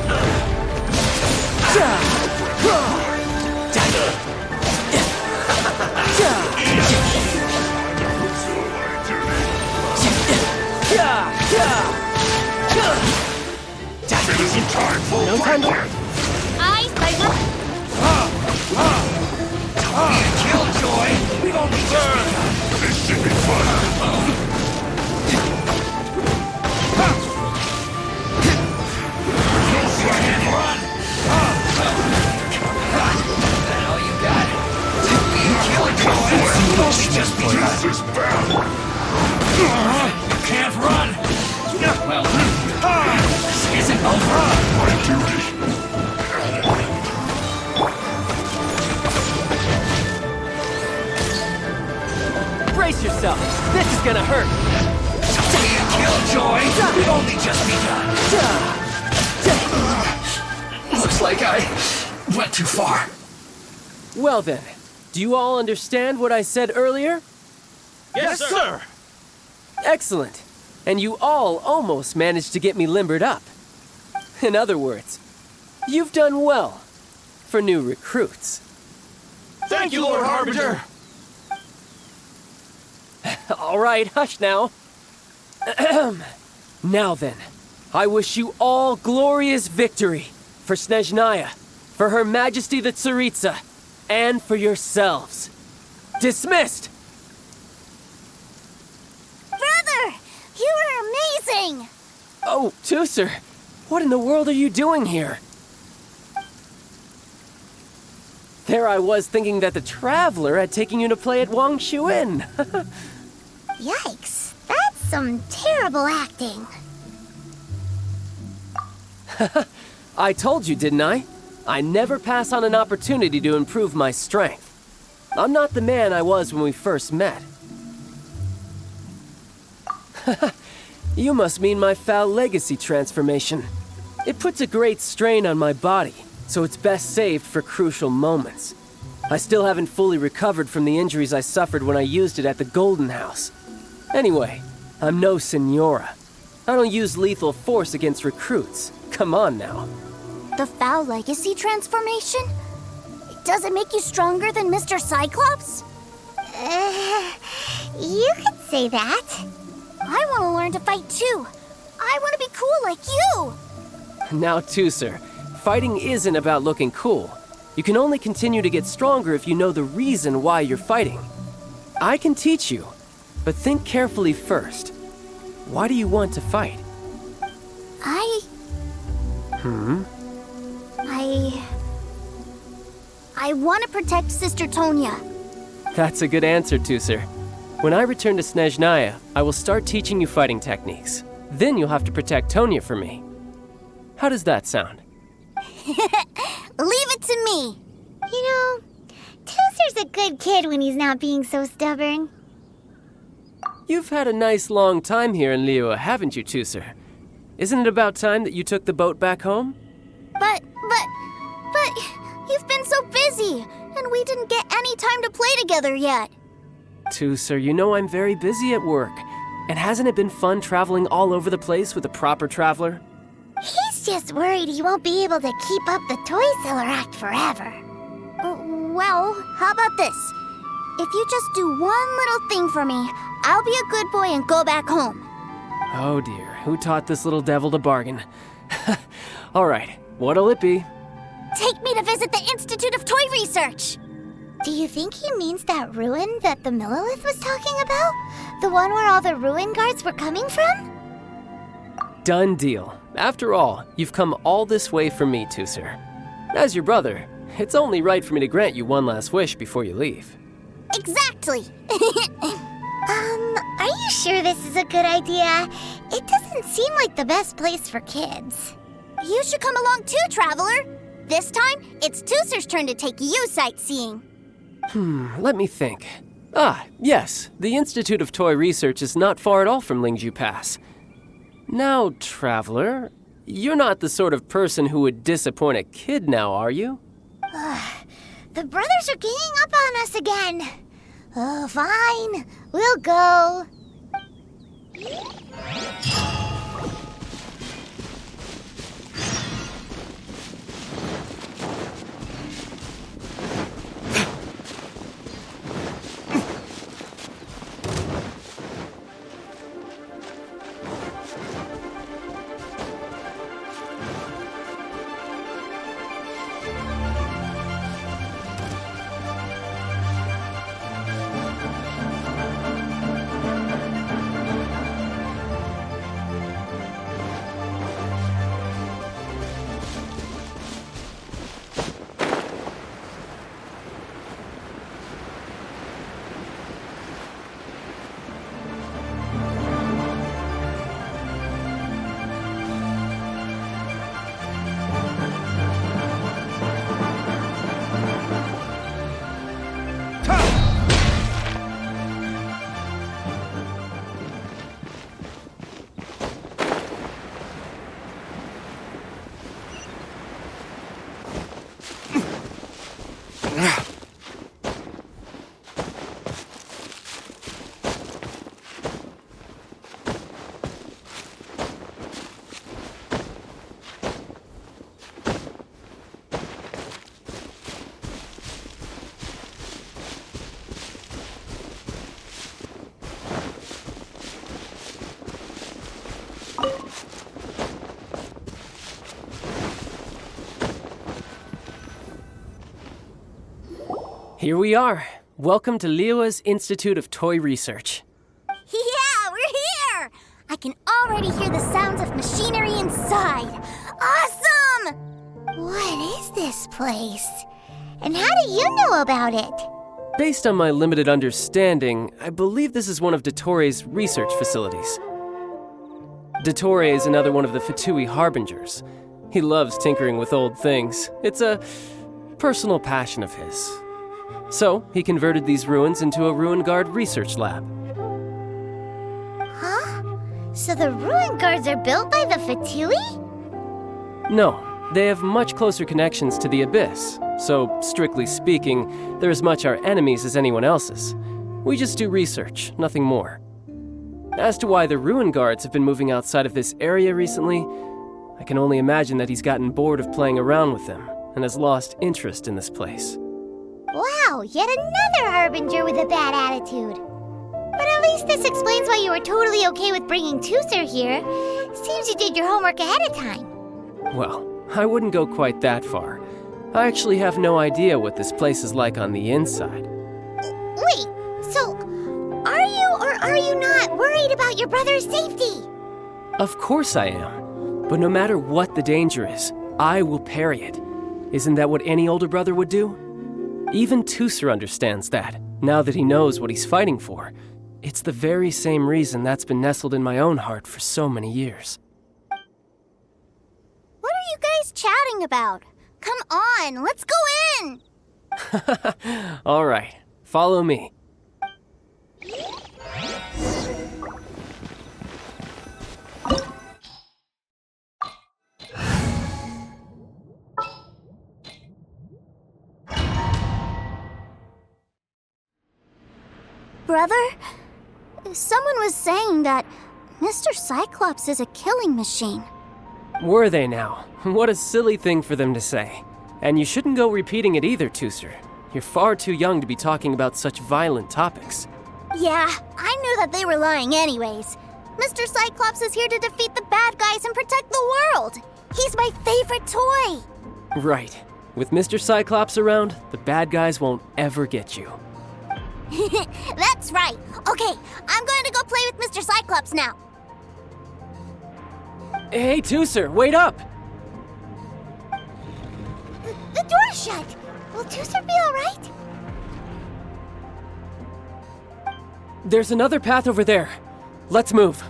No time to... Eyes, Tiger! Killjoy! We've only just begun! This should be fun! Run! That all you got? Killjoy! We've only just begun! You can't run! Well, this isn't over! My duty! Brace yourself. This is gonna hurt. Killjoy! We've only just begun. Looks like I went too far. Well then, do you all understand what I said earlier? Yes, sir! Excellent. And you all almost managed to get me limbered up. In other words, you've done well for new recruits. Thank you, Lord Harbinger! All right, hush now. Now then, I wish you all glorious victory for Snezhnaya, for Her Majesty the Tsaritsa, and for yourselves. Dismissed! Brother! You were amazing! Oh, Teucer, what in the world are you doing here? There I was thinking that the Traveler had taken you to play at Wang Shuin. Yikes, that's some terrible acting. I told you, didn't I? I never pass on an opportunity to improve my strength. I'm not the man I was when we first met. You must mean my foul legacy transformation. It puts a great strain on my body, so it's best saved for crucial moments. I still haven't fully recovered from the injuries I suffered when I used it at the Golden House. Anyway, I'm no Senora. I don't use lethal force against recruits. Come on now. The foul legacy transformation? Does it make you stronger than Mr. Cyclops? You could say that. I want to learn to fight too. I want to be cool like you. Now, Teucer, fighting isn't about looking cool. You can only continue to get stronger if you know the reason why you're fighting. I can teach you, but think carefully first. Why do you want to fight? I want to protect Sister Tonya. That's a good answer, Teucer. When I return to Snezhnaya, I will start teaching you fighting techniques. Then you'll have to protect Tonya for me. How does that sound? Leave it to me. You know, Teucer's a good kid when he's not being so stubborn. You've had a nice long time here in Liyue, haven't you, Teucer? Isn't it about time that you took the boat back home? But you've been so busy, and we didn't get any time to play together yet. Teucer, you know I'm very busy at work. And hasn't it been fun traveling all over the place with a proper traveler? He's just worried he won't be able to keep up the toy seller act forever. Well, how about this? If you just do one little thing for me, I'll be a good boy and go back home. Oh dear, who taught this little devil to bargain? All right, what'll it be? Take me to visit the Institute of Toy Research. Do you think he means that ruin that the Millilith was talking about? The one where all the ruin guards were coming from? Done deal. After all, you've come all this way for me, Teucer. As your brother, it's only right for me to grant you one last wish before you leave. Exactly. Are you sure this is a good idea? It doesn't seem like the best place for kids. You should come along too, Traveler. This time, it's Teucer's turn to take you sightseeing. Let me think. Ah, yes. The Institute of Toy Research is not far at all from Lingju Pass. Now, traveler, you're not the sort of person who would disappoint a kid now, are you? The brothers are ganging up on us again. Oh, fine. We'll go. Here we are. Welcome to Liyue's Institute of Toy Research. Yeah, we're here! I can already hear the sounds of machinery inside. Awesome! What is this place? And how do you know about it? Based on my limited understanding, I believe this is one of Dottoro's research facilities. Dottore is another one of the Fatui Harbingers. He loves tinkering with old things. It's a personal passion of his. So, he converted these ruins into a Ruin Guard research lab. Huh? So the ruin guards are built by the Fatui? No, they have much closer connections to the Abyss. So, strictly speaking, they're as much our enemies as anyone else's. We just do research, nothing more. As to why the Ruin Guards have been moving outside of this area recently, I can only imagine that he's gotten bored of playing around with them and has lost interest in this place. Wow, yet another Harbinger with a bad attitude. But at least this explains why you were totally okay with bringing Teucer here. Seems you did your homework ahead of time. Well, I wouldn't go quite that far. I actually have no idea what this place is like on the inside. Wait, so are you or are you not worried about your brother's safety? Of course I am. But no matter what the danger is, I will parry it. Isn't that what any older brother would do? Even Teucer understands that, now that he knows what he's fighting for. It's the very same reason that's been nestled in my own heart for so many years. What are you guys chatting about? Come on, let's go in! All right, follow me. Brother, someone was saying that Mr. Cyclops is a killing machine. Were they now? What a silly thing for them to say. And you shouldn't go repeating it either, Teucer. You're far too young to be talking about such violent topics. Yeah, I knew that they were lying anyways. Mr. Cyclops is here to defeat the bad guys and protect the world. He's my favorite toy. Right. With Mr. Cyclops around, the bad guys won't ever get you. That's right. Okay, I'm going to go play with Mr. Cyclops now. Hey, Teucer, wait up! The door's shut. Will Teucer be all right? There's another path over there. Let's move.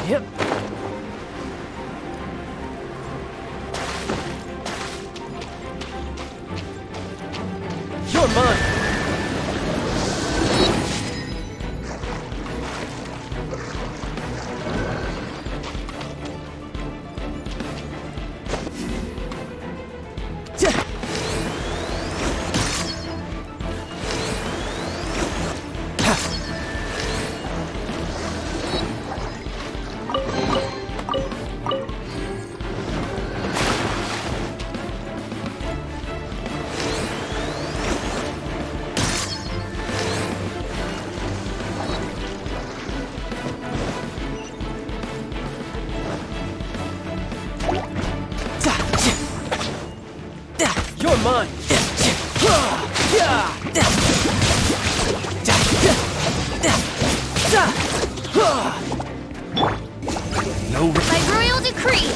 Yep. You're mine! You're mine! No. By royal decree!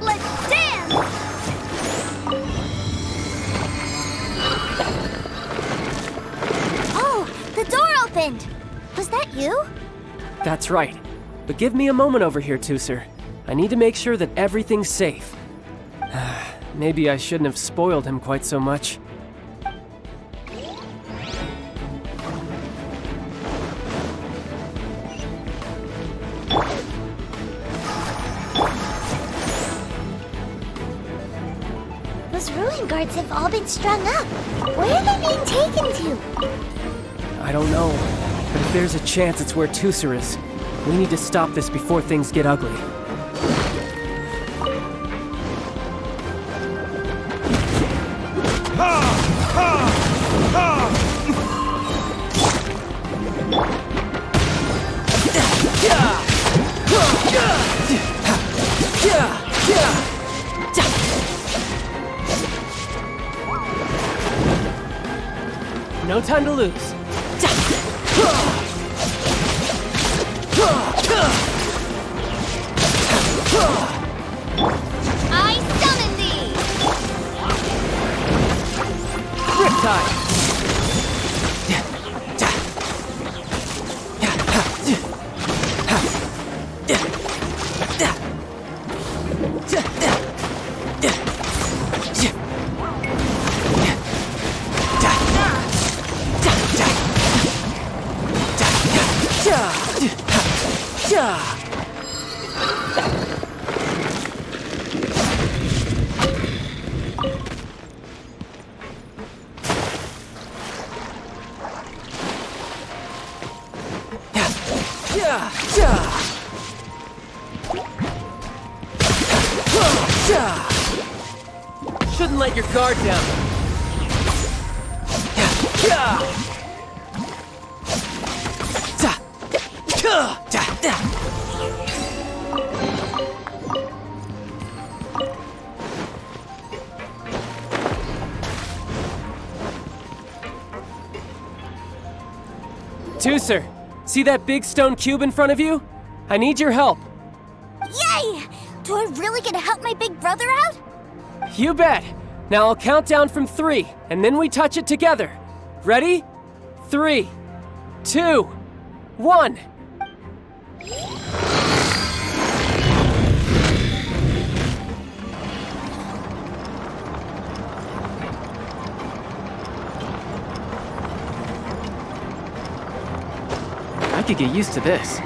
Let's dance! Oh, the door opened! Was that you? That's right. But give me a moment over here, Teucer. I need to make sure that everything's safe. Maybe I shouldn't have spoiled him quite so much. Those ruin guards have all been strung up. Where are they being taken to? I don't know, but if there's a chance it's where Teucer is, we need to stop this before things get ugly. No time to lose. I summon thee! Riptide! Shouldn't let your guard down. Teucer, see that big stone cube in front of you? I need your help. Yay! Do I really get to help my big brother out? You bet. Now I'll count down from 3, and then we touch it together. Ready? 3, 2, 1. I could get used to this.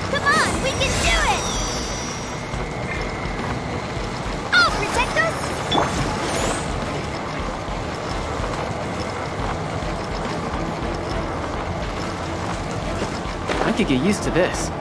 Come on, we can do it! I'll protect us! I could get used to this.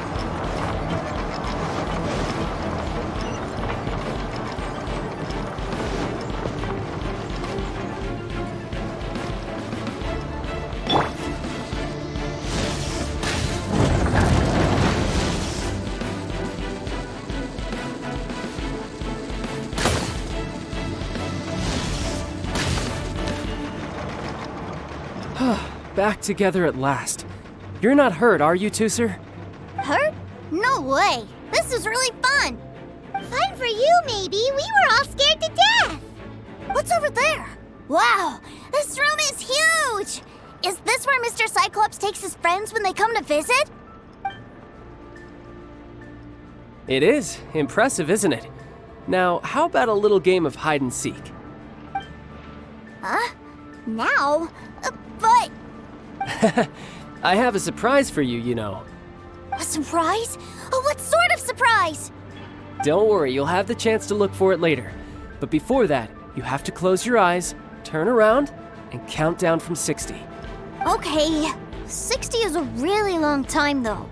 Back together at last. You're not hurt, are you, Teucer? Hurt? No way. This is really fun. Fun for you, maybe. We were all scared to death. What's over there? Wow, this room is huge. Is this where Mr. Cyclops takes his friends when they come to visit? It is. Impressive, isn't it? Now, how about a little game of hide and seek? Huh? Now? But... I have a surprise for you, you know. A surprise? Oh, what sort of surprise? Don't worry, you'll have the chance to look for it later. But before that, you have to close your eyes, turn around, and count down from 60. Okay. 60 is a really long time, though.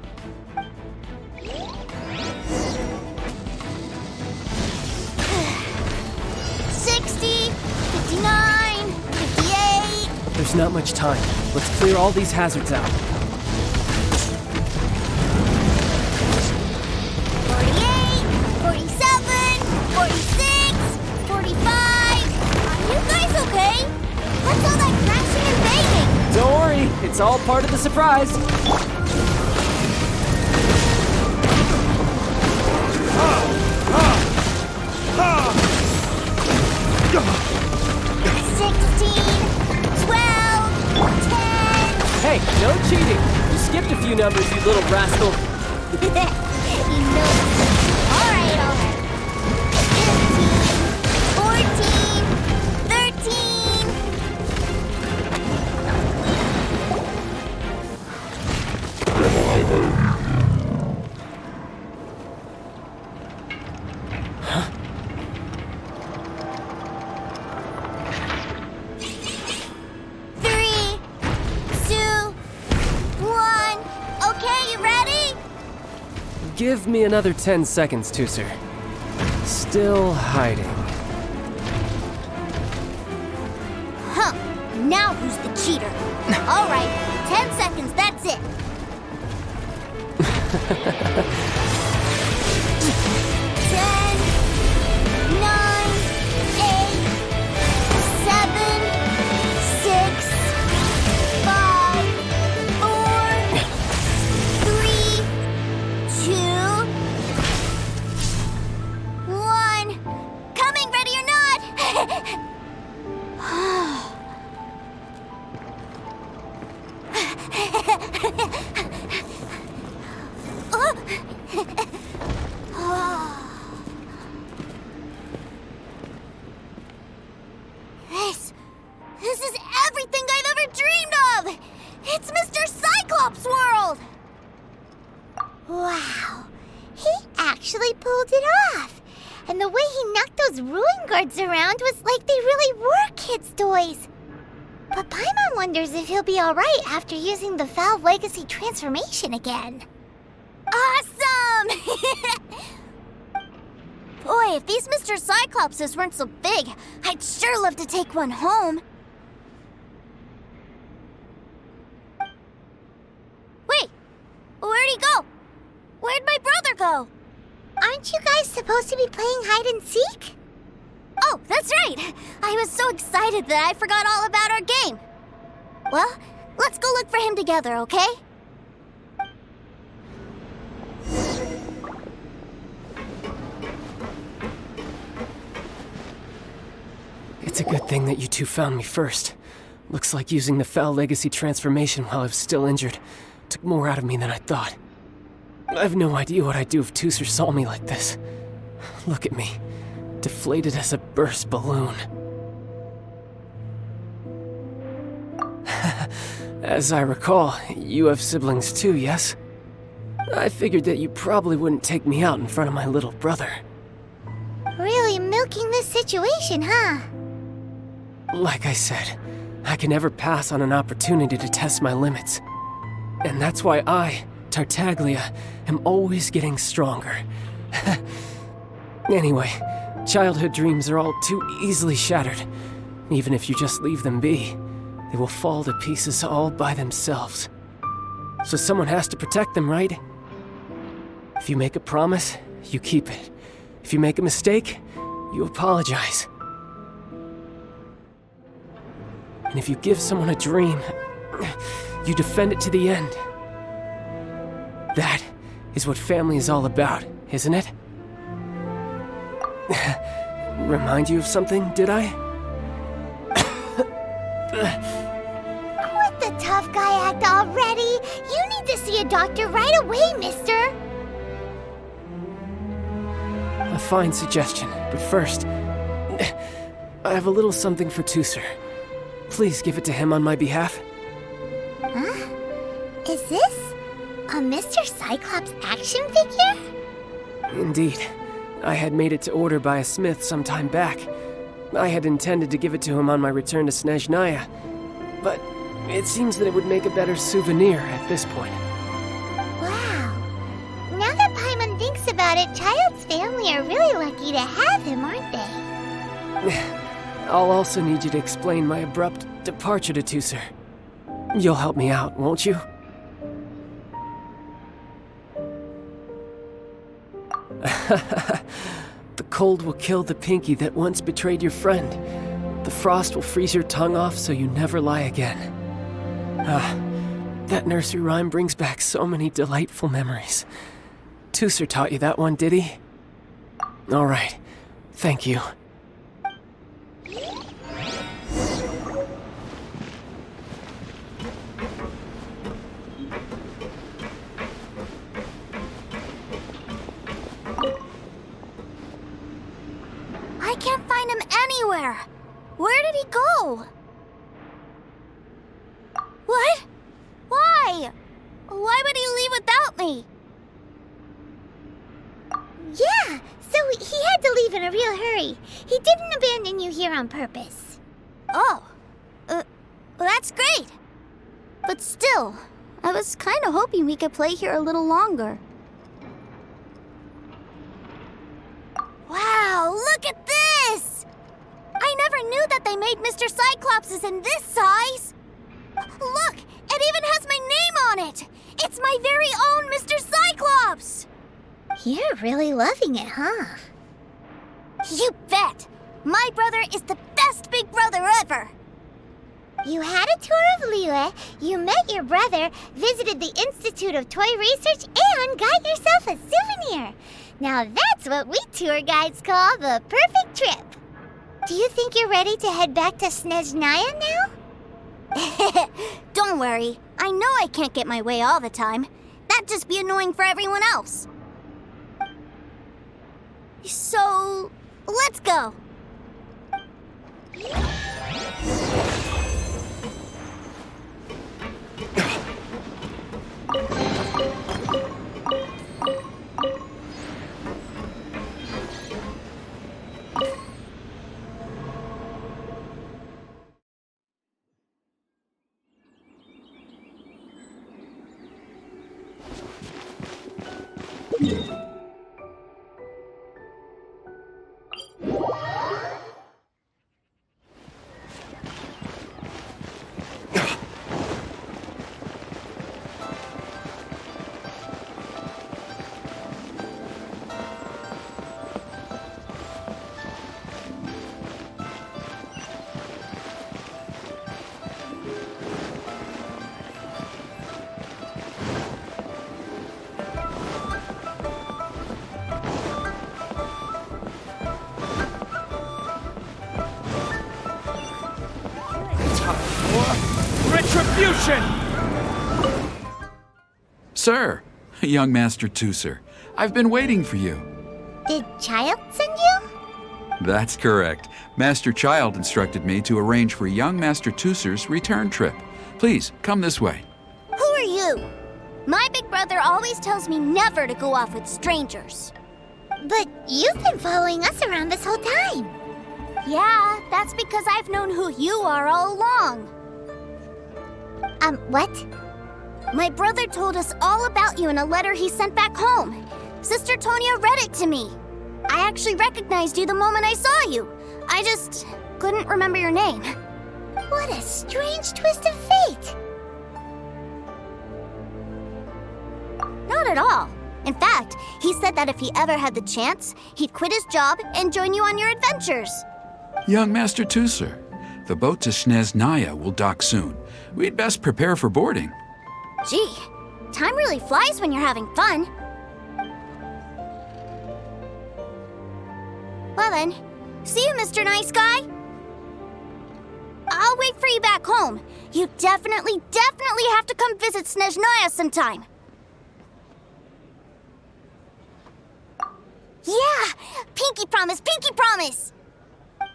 60, 59, 58. There's not much time. Let's clear all these hazards out. 48, 47, 46, 45. Are you guys okay? What's all that crashing and banging? Don't worry, it's all part of the surprise. 10. Hey, no cheating! You skipped a few numbers, you little rascal. He knows. All right. 15, 14, 13. 3, 2, 1. Okay, you ready? Give me another 10 seconds, Teucer. Still hiding. Huh. Now who's the cheater? All right, 10 seconds, that's it. 10, 9, 8, 7, 6, 5, 4, 3, 2, 1. Coming, ready or not? This is everything I've ever dreamed of! It's Mr. Cyclops' world! Wow, he actually pulled it off. And the way he knocked those ruin guards around was like they really were kids' toys. But Paimon wonders if he'll be alright after using the Valve Legacy transformation again. Awesome! Boy, if these Mr. Cyclopses weren't so big, I'd sure love to take one home. Wait, where'd he go? Where'd my brother go? Aren't you guys supposed to be playing hide and seek? Oh, that's right! I was so excited that I forgot all about our game. Well, let's go look for him together, okay? It's a good thing that you two found me first. Looks like using the Foul Legacy transformation while I was still injured took more out of me than I thought. I have no idea what I'd do if Teucer saw me like this. Look at me, deflated as a burst balloon. As I recall, you have siblings too, yes? I figured that you probably wouldn't take me out in front of my little brother. Really milking this situation, huh? Like I said, I can never pass on an opportunity to test my limits. And that's why I, Tartaglia, am always getting stronger. Anyway, childhood dreams are all too easily shattered. Even if you just leave them be, they will fall to pieces all by themselves. So someone has to protect them, right? If you make a promise, you keep it. If you make a mistake, you apologize. And if you give someone a dream, You defend it to the end. That is what family is all about, isn't it? Remind you of something, did I? Quit the tough guy act already! You need to see a doctor right away, mister! A fine suggestion, but first, I have a little something for Teucer. Please give it to him on my behalf. Huh? Is this a Mr. Cyclops action figure? Indeed. I had made it to order by a smith some time back. I had intended to give it to him on my return to Snezhnaya, but it seems that it would make a better souvenir at this point. Wow. Now that Paimon thinks about it, Child's family are really lucky to have him, aren't they? I'll also need you to explain my abrupt departure to Teucer. You'll help me out, won't you? The cold will kill the pinky that once betrayed your friend. The frost will freeze your tongue off so you never lie again. That nursery rhyme brings back so many delightful memories. Teucer taught you that one, did he? All right. Thank you. I can't find him anywhere! Where did he go? What? Why? Why would he leave without me? Yeah, so he had to leave in a real hurry. He didn't abandon you here on purpose. Oh. Well, that's great. But still, I was kind of hoping we could play here a little longer. Wow, look at this! I never knew that they made Mr. Cyclopses in this size! Look, it even has my name on it! It's my very own Mr. Cyclops! You're really loving it, huh? You bet! My brother is the best big brother ever! You had a tour of Liyue, you met your brother, visited the Institute of Toy Research, and got yourself a souvenir! Now that's what we tour guides call the perfect trip! Do you think you're ready to head back to Snezhnaya now? Don't worry, I know I can't get my way all the time. That'd just be annoying for everyone else. So, let's go! Retribution! Sir, young Master Teucer, I've been waiting for you. Did Child send you? That's correct. Master Child instructed me to arrange for young Master Teucer's return trip. Please, come this way. Who are you? My big brother always tells me never to go off with strangers. But you've been following us around this whole time. Yeah, that's because I've known who you are all along. What? My brother told us all about you in a letter he sent back home. Sister Tonya read it to me. I actually recognized you the moment I saw you. I just couldn't remember your name. What a strange twist of fate. Not at all. In fact, he said that if he ever had the chance, he'd quit his job and join you on your adventures. Young Master Teucer, The boat to Snezhnaya will dock soon. We'd best prepare for boarding. Gee, time really flies when you're having fun. Well then, see you, Mr. Nice Guy. I'll wait for you back home. You definitely have to come visit Snezhnaya sometime. Yeah! Pinky promise, pinky promise!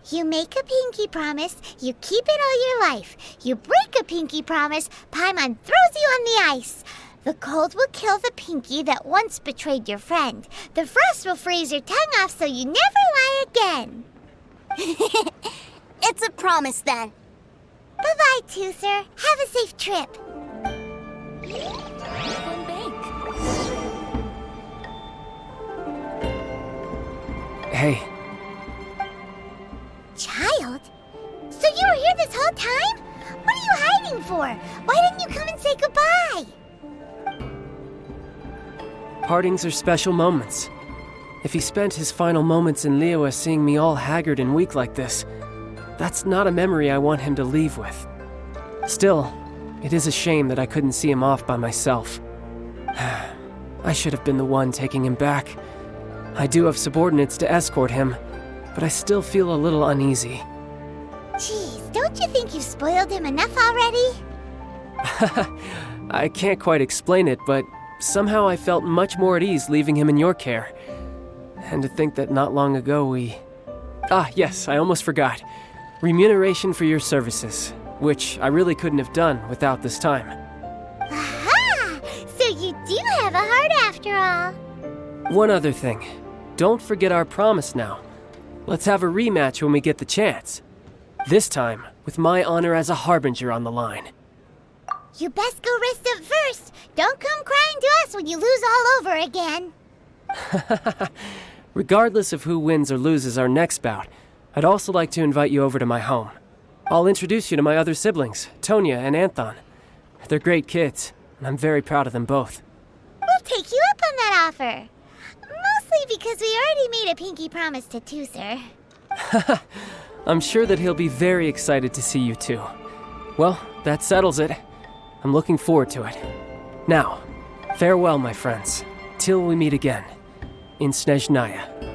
You make a pinky promise, you keep it all your life. You break a pinky promise, Paimon throws you on the ice. The cold will kill the pinky that once betrayed your friend. The frost will freeze your tongue off so you never lie again. It's a promise then. Bye-bye, Teucer. Have a safe trip. Hey. Child? So you were here this whole time? What are you hiding for? Why didn't you come and say goodbye? Partings are special moments. If he spent his final moments in Liyue seeing me all haggard and weak like this, that's not a memory I want him to leave with. Still, it is a shame that I couldn't see him off by myself. I should have been the one taking him back. I do have subordinates to escort him, but I still feel a little uneasy. Jeez, don't you think you've spoiled him enough already? I can't quite explain it, but somehow I felt much more at ease leaving him in your care. And to think that not long ago we... yes, I almost forgot. Remuneration for your services, which I really couldn't have done without this time. Aha! So you do have a heart after all. One other thing. Don't forget our promise now. Let's have a rematch when we get the chance. This time, with my honor as a harbinger on the line. You best go rest up first. Don't come crying to us when you lose all over again. Regardless of who wins or loses our next bout, I'd also like to invite you over to my home. I'll introduce you to my other siblings, Tonya and Anthon. They're great kids, and I'm very proud of them both. We'll take you up on that offer. Mostly because we already made a pinky promise to Teucer. I'm sure that he'll be very excited to see you too. Well, that settles it. I'm looking forward to it. Now, farewell, my friends, till we meet again in Snezhnaya.